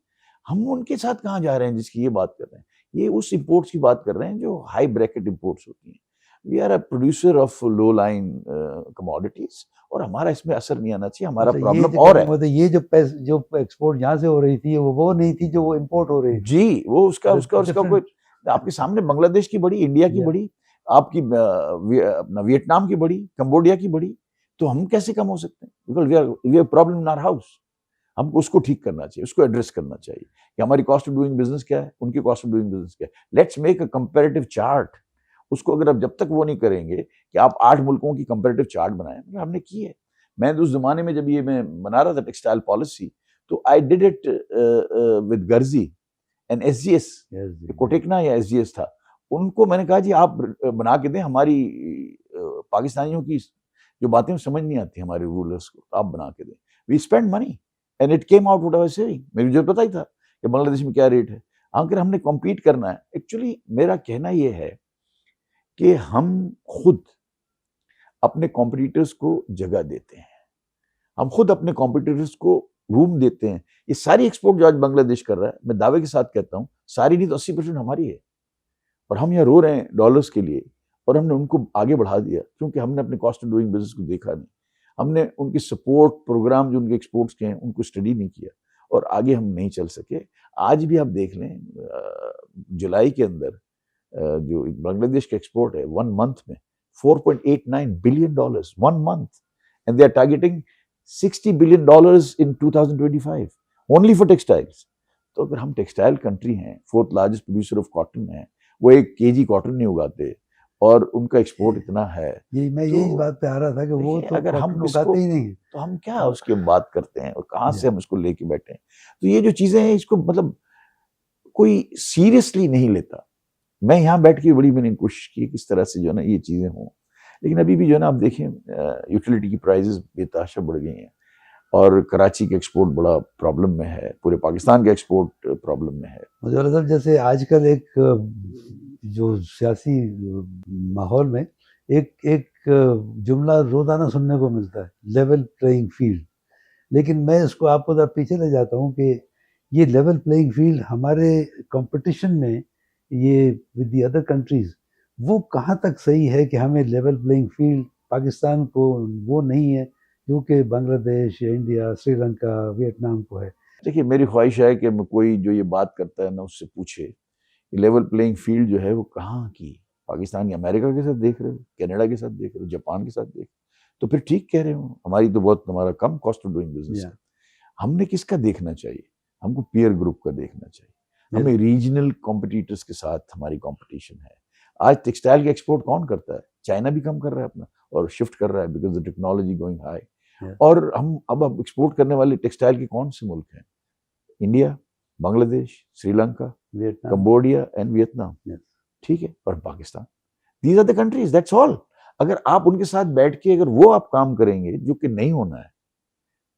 हम उनके साथ कहाँ जा रहे हैं जिसकी ये बात कर रहे हैं। ये उस इंपोर्ट्स की बात कर रहे हैं जो हाई ब्रैकेट इंपोर्ट्स होती हैं। We are a producer of low line commodities, और हमारा इसमें असर नहीं आना चाहिए। हमारा प्रॉब्लम और है, मतलब ये जो एक्सपोर्ट यहाँ से हो रही थी वो नहीं थी जो वो इंपोर्ट हो रही थी। जी, वो उसका कोई आपके सामने बांग्लादेश की बड़ी, इंडिया की बड़ी, आपकी अपना वियतनाम की बड़ी, कंबोडिया की बड़ी, तो हम कैसे कम हो सकते हैं? Because we are problem in our house. हमको उसको ठीक करना चाहिए, उसको एड्रेस करना चाहिए कि हमारी कॉस्ट ऑफ डूइंग बिजनेस क्या है, उनकी कॉस्ट ऑफ डूइंग बिजनेस क्या है। Let's make a comparative chart. उसको अगर आप जब तक वो नहीं करेंगे कि आप 8 मुल्कों की कंपैरेटिव चार्ट बनाएं, मतलब हमने की है। मैं उस जमाने में जब ये मैं बना रहा था टेक्सटाइल पॉलिसी, तो आई डिड इट विद गर्जी एंड एसजीएस, कोटेकना या एसजीएस था। उनको मैंने कहा जी आप बना के दें, हमारी पाकिस्तानियों की जो बातें समझ नहीं आती हमारे रूलर्स को, आप बना के दें। We spend money and it came out what I was saying. मुझे पता ही था कि बांग्लादेश में क्या रेट है। अगर हमने कॉम्पीट करना है, एक्चुअली मेरा कहना यह है कि हम खुद अपने कॉम्पिटिटर्स को जगह देते हैं, हम खुद अपने कॉम्पिटिटर्स को रूम देते हैं। ये सारी एक्सपोर्ट जो आज बांग्लादेश कर रहा है, मैं दावे के साथ कहता हूँ सारी नहीं तो 80% हमारी है, और हम यहाँ रो रहे हैं डॉलर्स के लिए, और हमने उनको आगे बढ़ा दिया क्योंकि हमने अपने कॉस्ट ऑफ डूइंग बिजनेस को देखा नहीं। हमने उनके सपोर्ट प्रोग्राम जो उनके एक्सपोर्ट्स के हैं उनको स्टडी नहीं किया, और आगे हम नहीं चल सके। आज भी आप देख लें, जुलाई के अंदर जो बांग्लादेश का एक्सपोर्ट है 1 मंथ में $4.89 billion 1 month, and they are targeting $60 billion in 2025 only for textiles. तो अगर हम टेक्सटाइल कंट्री हैं, 4th largest producer of cotton है, वो 1 kg कॉटन नहीं उगाते और उनका एक्सपोर्ट इतना है। मैं यही बात पे आ रहा था कि वो तो अगर हम उगाते ही नहीं, तो हम क्या उसकी बात करते हैं और कहाँ से हम उसको लेके बैठे हैं। तो ये जो चीजें हैं इसको मतलब कोई सीरियसली नहीं लेता। मैं यहाँ बैठ के बड़ी मैंने कोशिश की किस तरह से जो है ना ये चीजें हों, लेकिन अभी भी जो है ना आप देखें यूटिलिटी की प्राइसेस बेतहाशा बढ़ गई हैं और कराची के एक्सपोर्ट बड़ा प्रॉब्लम में है, पूरे पाकिस्तान के एक्सपोर्ट प्रॉब्लम में है। मुझे साहब जैसे आजकल एक जो सियासी माहौल में एक एक जुमला रोजाना सुनने को मिलता है, लेवल प्लेइंग फील्ड। लेकिन मैं इसको आपको जरा पीछे ले जाता हूँ कि ये लेवल प्लेइंग फील्ड हमारे कंपटीशन में ये विद द अदर कंट्रीज वो कहाँ तक सही है कि हमें लेवल प्लेइंग फील्ड पाकिस्तान को वो नहीं है जो कि बांग्लादेश या इंडिया, श्रीलंका, वियतनाम को है। देखिए मेरी ख्वाहिश है कि कोई जो ये बात करता है ना उससे पूछे लेवल प्लेइंग फील्ड जो है वो कहाँ की, पाकिस्तान या अमेरिका के साथ देख रहे हो, कनाडा के साथ देख रहे हो, जापान के साथ देख रहे हो, तो फिर ठीक कह रहे हो, हमारी तो बहुत हमारा कम कॉस्ट ऑफ डूइंग बिजनेस है। हमने किसका देखना चाहिए, हमको पीयर ग्रुप का देखना चाहिए, हमें रीजनल कॉम्पिटिटर्स के साथ हमारी कॉम्पिटिशन है। आज टेक्सटाइल के एक्सपोर्ट कौन करता है, चाइना भी कम कर रहा है अपना और शिफ्ट कर रहा है because the technology going high. और हम अब एक्सपोर्ट करने वाले टेक्सटाइल के कौन से मुल्क हैं, India, Bangladesh, Sri Lanka, Cambodia and Vietnam, ठीक है, और Pakistan. These are the countries, that's all. अगर आप उनके साथ बैठ के अगर वो आप काम करेंगे जो कि नहीं होना है,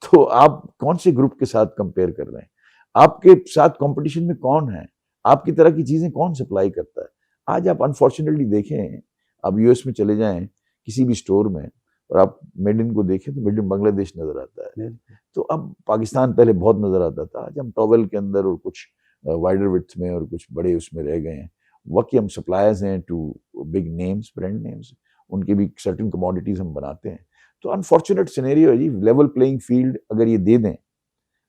तो आप कौन से ग्रुप के साथ कंपेयर कर रहे हैं, आपके साथ कंपटीशन में कौन है, आपकी तरह की चीजें कौन सप्लाई करता है। आज आप अनफॉर्चुनेटली देखें, आप यूएस में चले जाएं किसी भी स्टोर में और आप मेड इन को देखें तो मेड इन बांग्लादेश नजर आता है। तो अब पाकिस्तान पहले बहुत नजर आता था, आज हम टॉवेल के अंदर और कुछ वाइडर विड्थ में और कुछ बड़े उसमें रह गए हैं। वाकई हम सप्लायर्स हैं to big names, brand names, उनके भी सर्टेन कमोडिटीज हम बनाते हैं। तो अनफॉर्चुनेट सिनेरियो है जी, लेवल प्लेइंग फील्ड अगर ये दे दें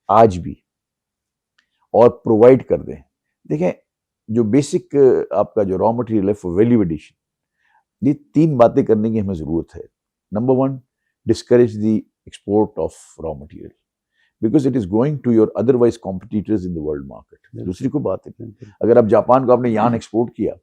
आज भी और प्रोवाइड कर दें। देखें जो बेसिक आपका जो रॉ मटेरियल है फॉर वैल्यू एडिशन, ये 3 बातें करने की हमें जरूरत है। Number 1, discourage the export of raw material because it is going to your otherwise competitors in the world market. दूसरी को बात है, अगर आप जापान को आपने यान एक्सपोर्ट किया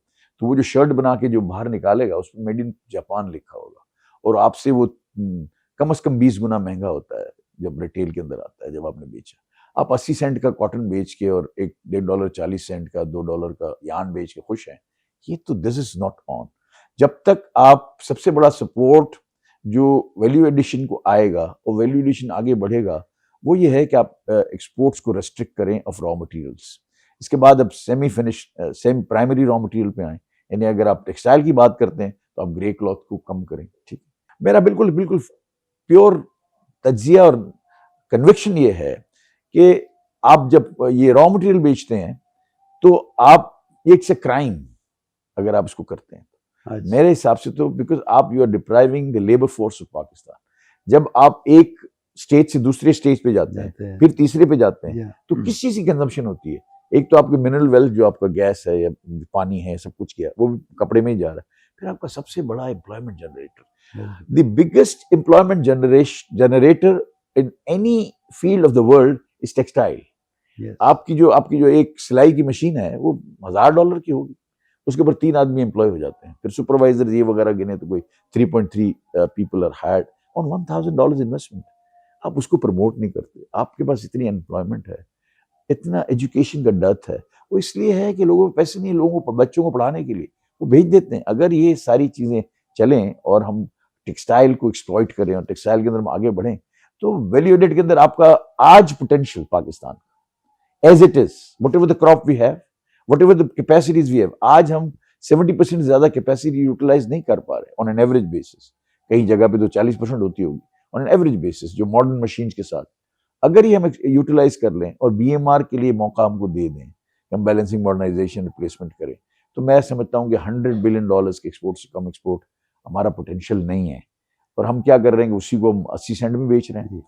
तो वो जो शर्ट बना के जो बाहर निकालेगा उसमें मेड इन जापान लिखा होगा और आपसे वो कम से कम 20 गुना महंगा होता है जब रिटेल के अंदर आता है। जब आपने बेचा, आप 80 सेंट का कॉटन बेच के और $1.50 40 सेंट का $2 का यान बेच के खुश हैं, ये तो दिस इज नॉट ऑन। जब तक आप सबसे बड़ा सपोर्ट जो वैल्यू एडिशन को आएगा और वैल्यू एडिशन आगे बढ़ेगा वो ये है कि आप एक्सपोर्ट्स को रेस्ट्रिक्ट करें ऑफ रॉ मटेरियल्स। इसके बाद अब सेमी प्राइमरी रॉ मटेरियल पे आए, यानी अगर आप टेक्सटाइल की बात करते हैं तो आप ग्रे क्लॉथ को कम करें। ठीक, मेरा बिल्कुल बिल्कुल प्योर तज्जिया और कन्विक्शन ये है कि आप जब ये रॉ मटेरियल बेचते हैं तो आप एक से क्राइम अगर आप इसको करते हैं मेरे हिसाब से तो बिकॉज आप you are depriving the labour force of Pakistan. जब आप एक स्टेज से दूसरे स्टेज पे जाते हैं फिर तीसरे पे जाते हैं तो किस चीज की कंजम्पशन होती है, एक तो आपके मिनरल वेल्थ जो आपका गैस है या पानी है सब कुछ किया वो भी कपड़े में ही जा रहा है, फिर आपका सबसे बड़ा employment generator, the biggest employment generator in any field of the world is textile. आपकी जो एक सिलाई की मशीन है वो $1000 की होगी, उसके ऊपर 3 आदमी एम्प्लॉय हो जाते हैं, फिर सुपरवाइजर ये वगैरह गिने तो कोई 3.3 people are hired on $1000 investment. आप उसको प्रमोट नहीं करते, आपके पास इतनी एम्प्लॉयमेंट है, इतना एजुकेशन का डेप्थ है, वो इसलिए है कि लोगों को पैसे नहीं, लोगों को बच्चों को पढ़ाने के लिए वो भेज देते हैं। अगर ये सारी चीजें चलें और हम टेक्सटाइल को एक्सप्लॉइट करें और टेक्सटाइल के अंदर हम आगे बढ़ें तो वैल्यू एडेड के अंदर आपका आज potential Pakistan as it is whatever the crop we have, whatever the capacities we have, आज हम 70% ज्यादा कैपेसिटी यूटिलाइज नहीं कर पा रहे ऑन एन एवरेज बेसिस। कई जगह पे तो 40% होती होगी ऑन एन एवरेज बेसिस जो मॉडर्न मशीन के साथ। अगर ये हम यूटिलाइज कर लें और बीएमआर के लिए मौका हमको दे दें, हम बैलेंसिंग मॉडर्नाइजेशन रिप्लेसमेंट करें, तो मैं समझता हूँ कि $100 बिलियन के एक्सपोर्ट से कम एक्सपोर्ट हमारा पोटेंशियल नहीं है, और हम क्या कर रहे हैं उसी को हम 80 सेंट में बेच रहे हैं।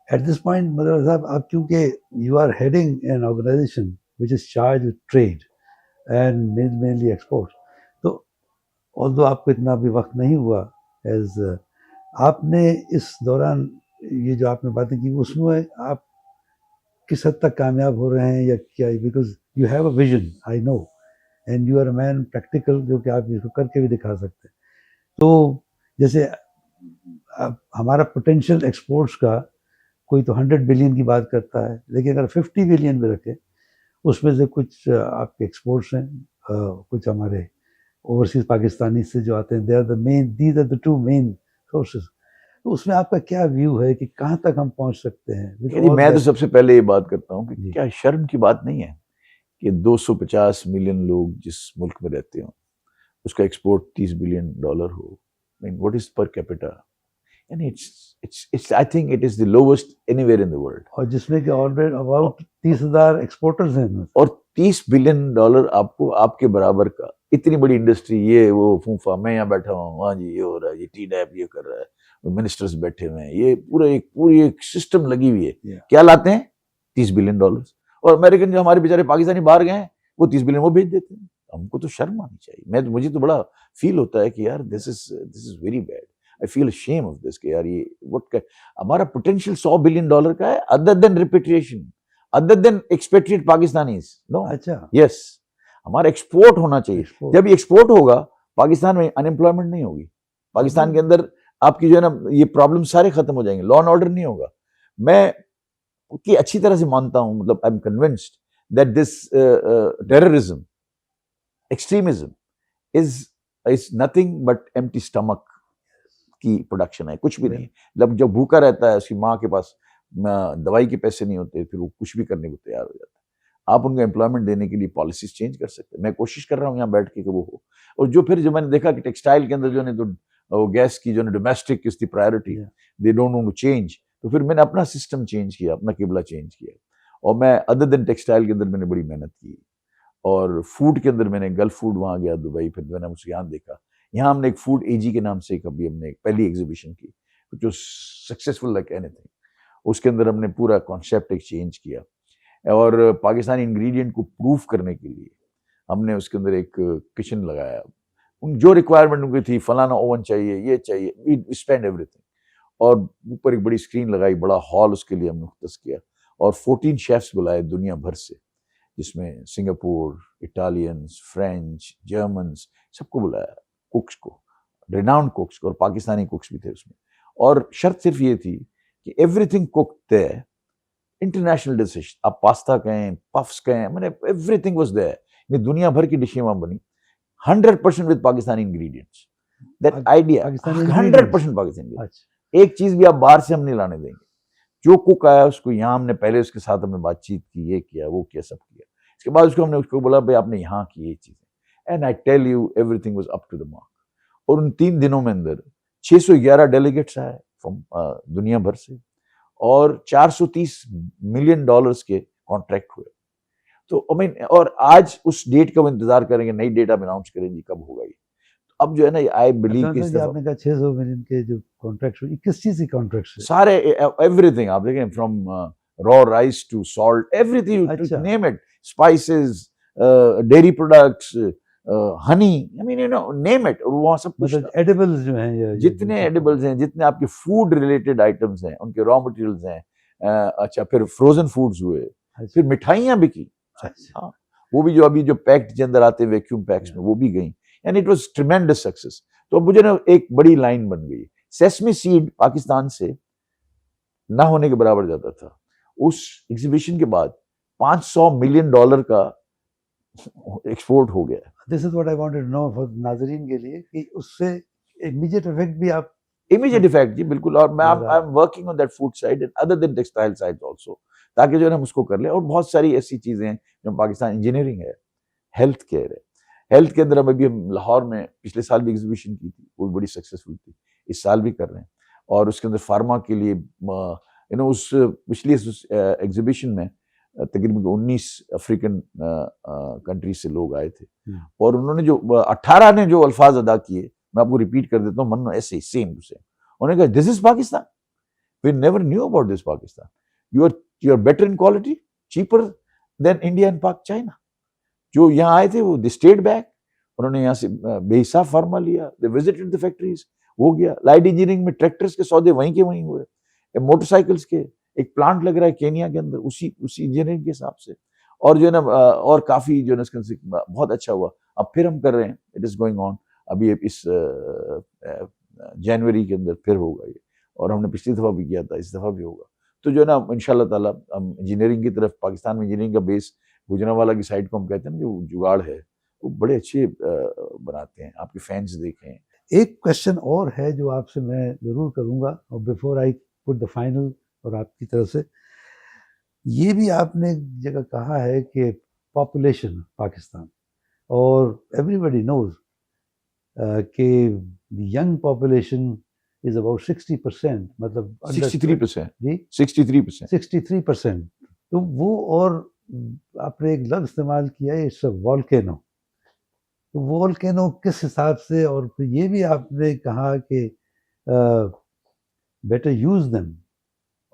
एट दिस पॉइंट मतलब साहब आप क्योंकि you are heading an organisation which is charge with trade and mainly export, तो ऑल्दो आपको इतना भी वक्त नहीं हुआ एज आपने इस दौरान ये जो आपने बातें की उसमें आप किस हद तक कामयाब हो रहे हैं या क्या, because you have a vision I know and you are a man practical जो कि आप इसको करके भी दिखा सकते हैं। तो जैसे हमारा पोटेंशियल एक्सपोर्ट्स का कोई तो 100 बिलियन की बात करता है, लेकिन अगर 50 बिलियन भी रखे उसमें से कुछ आपके एक्सपोर्ट्स हैं, कुछ हमारे ओवरसीज पाकिस्तानी से जो आते हैं, they are the main, these are the two main sources. तो उसमें आपका क्या व्यू है कि कहाँ तक हम पहुँच सकते हैं? जी, मैं तो सबसे पहले ये बात करता हूँ कि जी। क्या शर्म की बात नहीं है कि 250 मिलियन लोग जिस मुल्क में रहते हो उसका एक्सपोर्ट $30 बिलियन हो। I mean, what is per capita? And it's I think it is the lowest anywhere in the world. और जिसमें कि ऑलरेडी अबाउट 30,000 एक्सपोर्टर्स हैं। और $30 बिलियन आपको आपके बराबर का इतनी बड़ी इंडस्ट्री, ये वो फूफा, मैं यहाँ बैठा हूँ, हाँ जी ये हो रहा है, ये TDAP ये कर रहा है, मिनिस्टर्स बैठे हुए हैं, ये पूरी एक सिस्टम लगी हुई है। क्या लाते हैं? $30 बिलियन। और अमेरिकन जो हमारे बेचारे पाकिस्तानी बाहर गए हैं वो 30 बिलियन वो भेज देते हैं। हमको तो शर्म आनी चाहिए। मुझे तो बड़ा फील होता है कि यार this is very bad. I feel ashamed of this कि यार ये व्हाट हमारा पोटेंशियल $100 बिलियन का है, other than repatriation, other than expatriate Pakistanis. No, अच्छा, यस, हमारा एक्सपोर्ट होना चाहिए। जब एक्सपोर्ट होगा पाकिस्तान में अनएम्प्लॉयमेंट नहीं होगी, पाकिस्तान के अंदर आपकी जो है ना ये प्रॉब्लम सारे खत्म हो जाएंगे, लॉ एंड ऑर्डर नहीं होगा। मैं कि अच्छी तरह से मानता हूं, मतलब I am convinced that this terrorism, extremism is nothing but empty stomach की प्रोडक्शन है, कुछ भी नहीं। मतलब जब भूखा रहता है, उसकी माँ के पास दवाई के पैसे नहीं होते, फिर वो कुछ भी करने को तैयार हो जाता है। आप उनको एम्प्लॉयमेंट देने के लिए पॉलिसीज चेंज कर सकते हैं। मैं कोशिश कर रहा हूँ यहाँ बैठ के कि वो हो। और जो फिर जो मैंने देखा कि टेक्सटाइल के अंदर जो है तो गैस की जो है domestic is the priority, they don't want to change. तो फिर मैंने अपना सिस्टम चेंज किया, अपना किबला चेंज किया। और मैं अदर देन टेक्सटाइल के अंदर मैंने बड़ी मेहनत की। और फूड के अंदर मैंने गल्फ फूड वहाँ गया दुबई, फिर मैंने उसके यहाँ देखा। यहाँ हमने एक फूड एजी के नाम से कभी हमने एक पहली एग्जीबिशन की जो सक्सेसफुल लाइक एनीथिंग। उसके अंदर हमने पूरा कॉन्सेप्ट एक चेंज किया और पाकिस्तानी इंग्रेडिएंट को प्रूफ करने के लिए हमने उसके अंदर एक किचन लगाया। जो रिक्वायरमेंट उनकी थी, फलाना ओवन चाहिए, ये चाहिए, वी स्पेंड एवरीथिंग। और ऊपर एक बड़ी स्क्रीन लगाई, बड़ा हॉल उसके लिए हमने मुख्तस किया और 14 शेफ्स बुलाए दुनिया भर से, जिसमें सिंगापुर, इटालियंस, फ्रेंच, जर्मन्स, सबको बुलाया, कुक्स को, रिनाउंड कुक्स को, और पाकिस्तानी कुक्स भी थे उसमें। और शर्त सिर्फ ये थी कि everything cooked there, international dishes, आप पास्ता कहें, पफ्स कहें, मैंने एवरीथिंग वाज देयर। दुनिया भर की डिशें वहां बनी 100% with Pakistani ingredients. That idea 100% Pakistani. एक चीज भी आप बाहर से हम नहीं लाने देंगे। जो कुक आया उसको यहाँ हमने पहले उसके साथ हमने बातचीत की, ये किया, वो किया, सब किया। इसके बाद उसको हमने उसको बोला भाई आपने यहाँ की ये चीजें, and I tell you everything was up to the mark. और उन 3 दिनों में अंदर 611 डेलीगेट्स आए फ्रॉम दुनिया भर से और $430 मिलियन के कॉन्ट्रैक्ट हुए। तो आई मीन, और आज उस डेट का वो इंतजार करेंगे, नई डेट आप अनाउंस करेंगे कब होगा ये। अब जो है ना, आई बिलीव कि आपने कहा 600 मिलियन के जो कॉन्ट्रैक्ट हुए, किस चीज के कॉन्ट्रैक्ट? सारे, एवरीथिंग आप देखें, from raw rice to salt, everything, name it, spices, dairy products, honey, I mean you know, name it. और वहाँ सब कुछ, मतलब एडिबल्स जो हैं, जितने एडिबल्स हैं, जितने आपके फूड रिलेटेड आइटम्स हैं, उनके रॉ मटेरियल्स हैं। अच्छा, फिर फ्रोजन फूड्स हुए, फिर मिठाइयाँ बिकी। हाँ, वो भी जो अभी जो पैक्ड के अंदर आते हैं वैक्यूम पैक्स में, वो भी गई, and it was tremendous success. तो अब मुझे ना एक बड़ी लाइन बन गई, सेसमी सीड पाकिस्तान से ना होने के बराबर जाता था। उस एग्जीबिशन के बाद $500 मिलियन का एक्सपोर्ट हो गया। This is what I wanted to know for नाज़रीन के लिए कि उससे इमीडिएट इफेक्ट भी आप इमीडिएट इफेक्ट जी बिल्कुल। और मैं I am working on that food side and other than textile side also, ताकि जो है हम उसको कर ले। और बहुत सारी ऐसी चीजें हैं जो पाकिस्तान, इंजीनियरिंग है, हेल्थ केयर है। हेल्थ के अंदर हम अभी लाहौर में पिछले साल भी एग्जीबिशन की थी, वो बड़ी सक्सेसफुल थी, इस साल भी कर रहे हैं। और उसके अंदर फार्मा के लिए यू नो, उस पिछली एग्जीबिशन में तकरीबन 19 अफ्रीकन कंट्री से लोग आए थे। और उन्होंने जो 18 ने जो अल्फाज अदा किए, मैं आपको रिपीट कर देता हूँ, मन ऐसे ही सेम टू सेम। उन्होंने कहा, this is Pakistan, we never knew about this Pakistan, you are better in quality, cheaper than India and Pak China. जो यहाँ आए थे वो दे स्टेट बैक, उन्होंने यहाँ से बेहिसाब फार्मा लिया, दे विजिटेड द फैक्ट्रीज, हो गया। लाइट इंजीनियरिंग में ट्रैक्टर्स के सौदे वहीं के वहीं हुए, मोटरसाइकिल्स के एक प्लांट लग रहा है केनिया के अंदर, उसी इंजीनियरिंग के हिसाब से। और जो है ना, और काफी जो है बहुत अच्छा हुआ। अब फिर हम कर रहे हैं, इट इज गोइंग ऑन। अभी इस जनवरी के अंदर फिर होगा ये, और हमने पिछली दफा भी किया था, इस दफा भी होगा। तो जो है ना, इंशाल्लाह ताला हम इंजीनियरिंग की तरफ, पाकिस्तान में इंजीनियरिंग का बेस गुजरांवाला की साइड को हम कहते हैं ना, जो जुगाड़ है, वो बड़े अच्छे बनाते हैं, आपके फैंस देखें। एक क्वेश्चन और है जो आपसे मैं ज़रूर करूँगा, और before I put the final, और आपकी तरफ से ये भी आपने एक जगह कहा है कि पॉपुलेशन पाकिस्तान, और एवरीबडी नोज कि यंग पॉपुलेशन इज अबाउट 60%, मतलब 63%, जी 63%, 63%। तो वो, और आपने एक लफ्ज़ इस्तेमाल किया है, इट्स अ वॉल्केनो। तो वॉल्केनो किस हिसाब से, और फिर ये भी आपने कहा कि बेटर यूज देम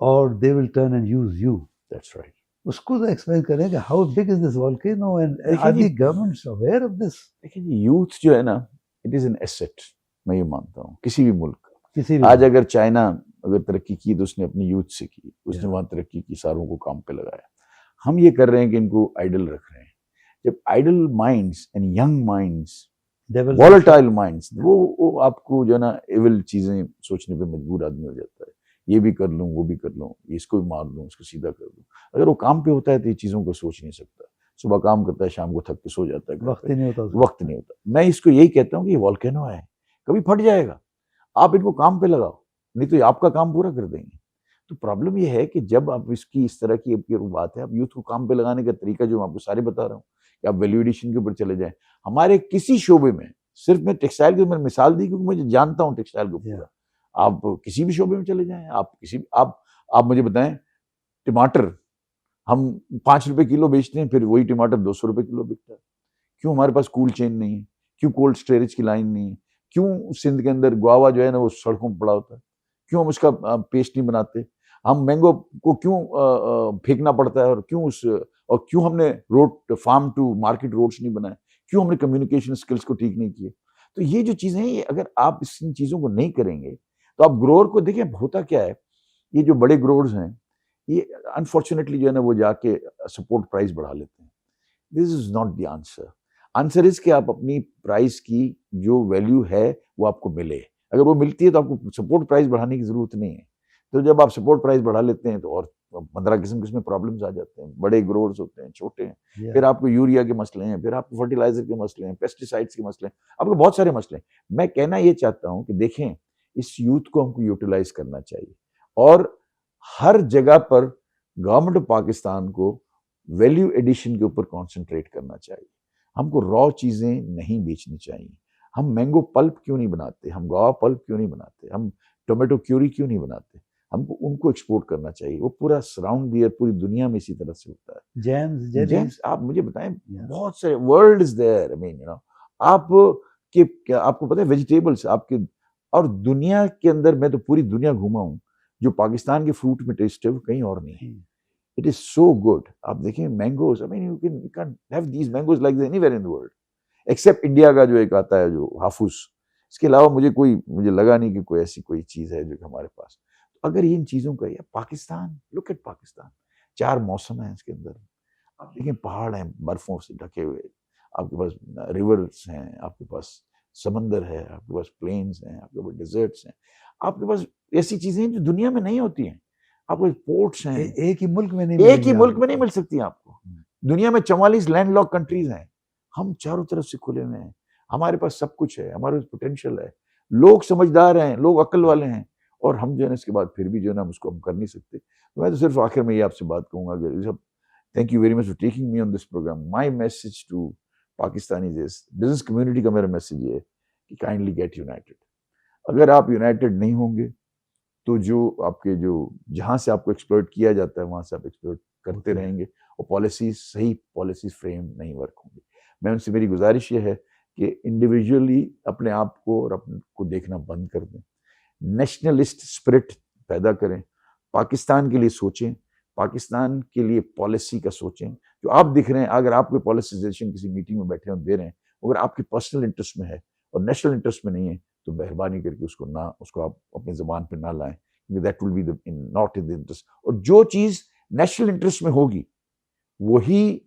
और they will turn and use you. That's right. उसको तो एक्सप्लेन करें कि how big is this volcano, and देखिए आर जी, the governments aware of this? देखिए जी, यूथ जो है ना, इट इज एन एसेट, मैं ये मानता हूँ किसी भी मुल्क का। किसी भी आज अगर चाइना अगर तरक्की की तो उसने अपनी यूथ से की, उसने Yeah. वहां तरक्की की, सारों को काम पे लगाया। हम ये कर रहे हैं कि इनको आइडल रख रहे हैं। जब idle minds and young minds, Devil volatile minds, वो आपको जो है ना एविल चीजें सोचने पे मजबूर आदमी हो जाता है। ये भी कर लूं, वो भी कर लूं, इसको भी मार लूं, इसको सीधा कर दूं। अगर वो काम पे होता है तो ये चीजों को सोच नहीं सकता। सुबह काम करता है, शाम को थक के सो जाता है घर वक्त पे, ही नहीं होता उसको। वक्त नहीं होता। मैं इसको यही कहता हूँ कि ये वॉल्केनो है, कभी फट जाएगा। आप इनको काम पे लगाओ, नहीं तो ये आपका काम पूरा कर देंगे। तो प्रॉब्लम ये है कि जब आप इसकी इस तरह की बात है, आप यूथ को काम पे लगाने का तरीका जो मैं आपको सारे बता रहा हूँ कि आप वैल्यू एडिशन के ऊपर चले जाएं। हमारे किसी शोबे में, सिर्फ मैं टेक्सटाइल की मैंने मिसाल दी क्योंकि मुझे जानता हूँ टेक्सटाइल को पूरा। आप किसी भी शोबे में चले जाएं, आप किसी आप मुझे बताएं, टमाटर हम 5 रुपए किलो बेचते हैं, फिर वही टमाटर 200 रुपए किलो बिकता है। क्यों? हमारे पास कोल्ड चेन नहीं है। क्यों कोल्ड स्टोरेज की लाइन नहीं है? क्यों सिंध के अंदर गुआवा जो है ना वो सड़कों पर पड़ा होता है? क्यों हम उसका पेस्ट नहीं बनाते? हम मैंगो को क्यों फेंकना पड़ता है? और क्यों हमने road farm to market roads नहीं बनाए? क्यों हमने कम्युनिकेशन स्किल्स को ठीक नहीं किए? तो ये जो चीजें हैं, अगर आप इन चीजों को नहीं करेंगे तो आप ग्रोअर को देखिए होता क्या है। ये जो बड़े ग्रोअर्स हैं, ये अनफॉर्चुनेटली जो है ना वो जाके सपोर्ट प्राइस बढ़ा लेते हैं। This is not the answer. Answer is कि आप अपनी प्राइस की जो वैल्यू है वो आपको मिले। अगर वो मिलती है तो आपको सपोर्ट प्राइस बढ़ाने की जरूरत नहीं है। तो जब आप सपोर्ट प्राइस बढ़ा लेते हैं तो और 15 किस्म किस्म प्रॉब्लम्स आ जाते हैं। बड़े ग्रोअर्स होते हैं, छोटे हैं, फिर आपको यूरिया के मसले हैं, फिर आपको फर्टिलाइजर के मसले हैं, पेस्टिसाइड्स के मसले हैं, आपको बहुत सारे मसले हैं। मैं कहना ये चाहता हूँ कि देखें, इस यूथ को हमको यूटिलाइज करना चाहिए, और हर जगह पर गवर्नमेंट ऑफ पाकिस्तान को वैल्यू एडिशन के ऊपर कॉन्सेंट्रेट करना चाहिए। हमको रॉ चीजें नहीं बेचनी चाहिए। हम मैंगो पल्प क्यों नहीं बनाते? हम गुआवा पल्प क्यों नहीं बनाते? हम टोमेटो क्यूरी क्यों नहीं बनाते? हमको उनको एक्सपोर्ट करना चाहिए। वो पूरा सराउंड द ईयर पूरी दुनिया में इसी तरह से होता है। जेम्स आप मुझे बताएं, बहुत सारे world is there. I mean आप आपको पता है वेजिटेबल्स आपके, और दुनिया के अंदर मैं तो पूरी दुनिया घूमा हूँ, जो पाकिस्तान के फ्रूट में टेस्ट है वो कहीं और नहीं है। It is so good. आप देखें mangoes, I mean you can have these mangoes like anywhere in the world except India का जो एक आता है जो हाफूस। इसके अलावा मुझे लगा नहीं कि कोई ऐसी कोई चीज है जो हमारे पास। तो अगर इन चीजों का, या पाकिस्तान, लुक एट पाकिस्तान, 4 मौसम है इसके अंदर। आप देखें पहाड़ हैं बर्फों से ढके हुए, आपके पास रिवर्स हैं, आपके पास समंदर है, आपके पास प्लेन्स हैं, आपके पास डिजर्ट्स हैं, आपके पास ऐसी चीजें हैं जो दुनिया में नहीं होती हैं। आपके पोर्ट्स हैं, एक ही मुल्क में नहीं, एक ही मुल्क में नहीं मिल सकती आपको। दुनिया में 44 लैंडलॉक कंट्रीज हैं, हम चारों तरफ से खुले हुए हैं, हमारे पास सब कुछ है, हमारे पास पोटेंशियल है, लोग समझदार हैं, लोग अक्ल वाले हैं, और हम जो है ना इसके बाद फिर भी जो है ना उसको हम कर नहीं सकते। तो मैं तो सिर्फ आखिर में ये आपसे बात कहूंगा, thank you very much for taking me on this programme. My message to Pakistani business community का मेरा मैसेज ये है कि काइंडली गेट यूनाइटेड। अगर आप यूनाइटेड नहीं होंगे तो जो जहां से आपको एक्सप्लॉइट किया जाता है वहां से आप एक्सप्लॉइट करते रहेंगे, और सही पॉलिसीज फ्रेम नहीं वर्क होंगे। मैं उनसे, मेरी गुजारिश ये है कि इंडिविजुअली अपने आप को और अपने को देखना बंद कर दें, नेशनलिस्ट स्पिरिट पैदा करें, पाकिस्तान के लिए सोचें, पाकिस्तान के लिए पॉलिसी का सोचें। जो आप दिख रहे हैं, अगर आप कोई पॉलिसाइजेशन किसी मीटिंग में बैठे हो दे रहे हैं, अगर आपके पर्सनल इंटरेस्ट में है और नेशनल इंटरेस्ट में नहीं है, तो मेहरबानी करके उसको आप अपनी जुबान पे ना लाएं, क्योंकि that will be not in the interest. और जो चीज नेशनल इंटरेस्ट में होगी वही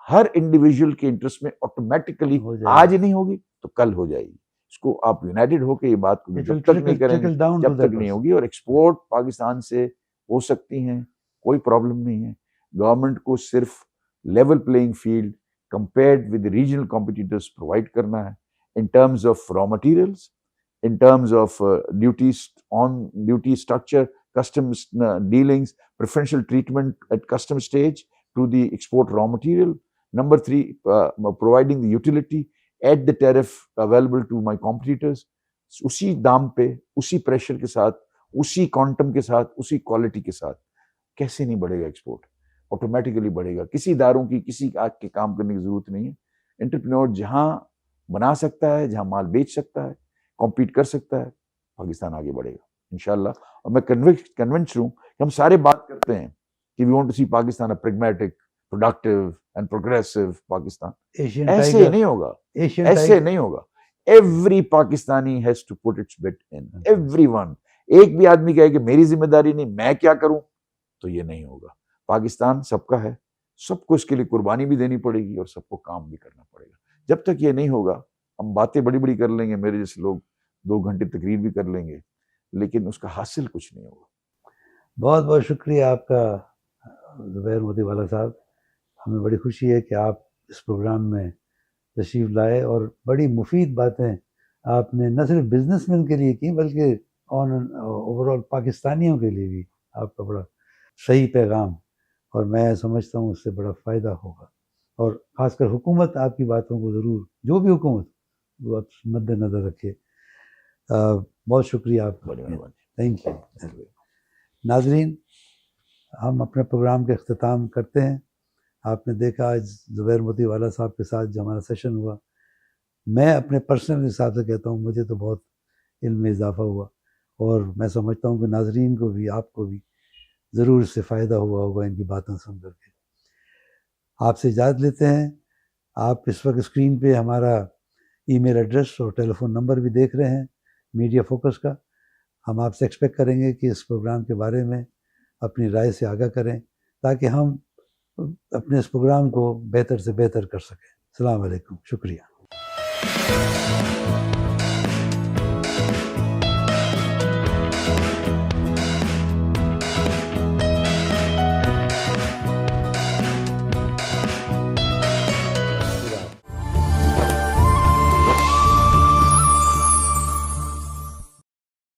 हर इंडिविजुअल के इंटरेस्ट में ऑटोमेटिकली आज नहीं होगी तो कल हो जाएगी। इसको आप यूनाइटेड होकर ये बात को जब तक नहीं करेंगे, जब तक नहीं होगी। और एक्सपोर्ट पाकिस्तान से हो सकती हैं, कोई प्रॉब्लम नहीं है। गवर्नमेंट को सिर्फ level playing field compared with the regional competitors provide करना है in terms of raw materials, in terms of duties on duty structure, customs dealings, preferential treatment at custom stage to the export raw material. Number three, providing the utility at the tariff available to my competitors. उसी दाम पे, उसी pressure के साथ, उसी quantum के साथ, उसी क्वालिटी के साथ कैसे नहीं बढ़ेगा एक्सपोर्ट? ऑटोमेटिकली बढ़ेगा। किसी इदारों की, किसी आग के काम करने की जरूरत नहीं है। एंटरप्रेन्योर जहां बना सकता है, जहां माल बेच सकता है, कॉम्पीट कर सकता है, पाकिस्तान आगे बढ़ेगा इंशाल्लाह। और मैं कन्विंस हूं कि हम सारे बात करते हैं कि we want to see Pakistan a pragmatic, productive and progressive Pakistan. ऐसे नहीं होगा, ऐसे नहीं होगा। Every Pakistani has to put its bit in, everyone. एक भी आदमी कहे कि मेरी जिम्मेदारी नहीं, मैं क्या करूं, तो ये नहीं होगा। पाकिस्तान सबका है, सबको इसके लिए कुर्बानी भी देनी पड़ेगी और सबको काम भी करना पड़ेगा। जब तक ये नहीं होगा, हम बातें बड़ी बड़ी कर लेंगे, मेरे जैसे लोग 2 घंटे तकरीर भी कर लेंगे, लेकिन उसका हासिल कुछ नहीं होगा। बहुत बहुत शुक्रिया आपका ज़ुबैर मोतीवाला साहब। हमें बड़ी खुशी है कि आप इस प्रोग्राम में तशरीफ़ लाए और बड़ी मुफीद बातें आपने न सिर्फ बिजनेसमैन के लिए की, बल्कि ओवरऑल पाकिस्तानियों के लिए भी आपका बड़ा सही पैगाम, और मैं समझता हूँ उससे बड़ा फ़ायदा होगा। और ख़ासकर हुकूमत आपकी बातों को ज़रूर, जो भी हुकूमत, वो आप मद्देनज़र रखे। बहुत शुक्रिया आपका, थैंक यू। नाज़रीन, हम अपने प्रोग्राम के अख्ताम करते हैं। आपने देखा आज ज़ुबैर मोतीवाला साहब के साथ जो हमारा सेशन हुआ, मैं अपने पर्सनल हिसाब से कहता हूँ, मुझे तो बहुत इल्म में इजाफ़ा हुआ, और मैं समझता हूँ कि नाज़रीन को भी, आपको भी ज़रूर इससे फ़ायदा हुआ होगा इनकी बातें सुन करके। आपसे इजाज़त लेते हैं। आप इस वक्त स्क्रीन पे हमारा ईमेल एड्रेस और टेलीफोन नंबर भी देख रहे हैं मीडिया फोकस का। हम आपसे एक्सपेक्ट करेंगे कि इस प्रोग्राम के बारे में अपनी राय से आगाह करें, ताकि हम अपने इस प्रोग्राम को बेहतर से बेहतर कर सकें। अस्सलाम वालेकुम, शुक्रिया।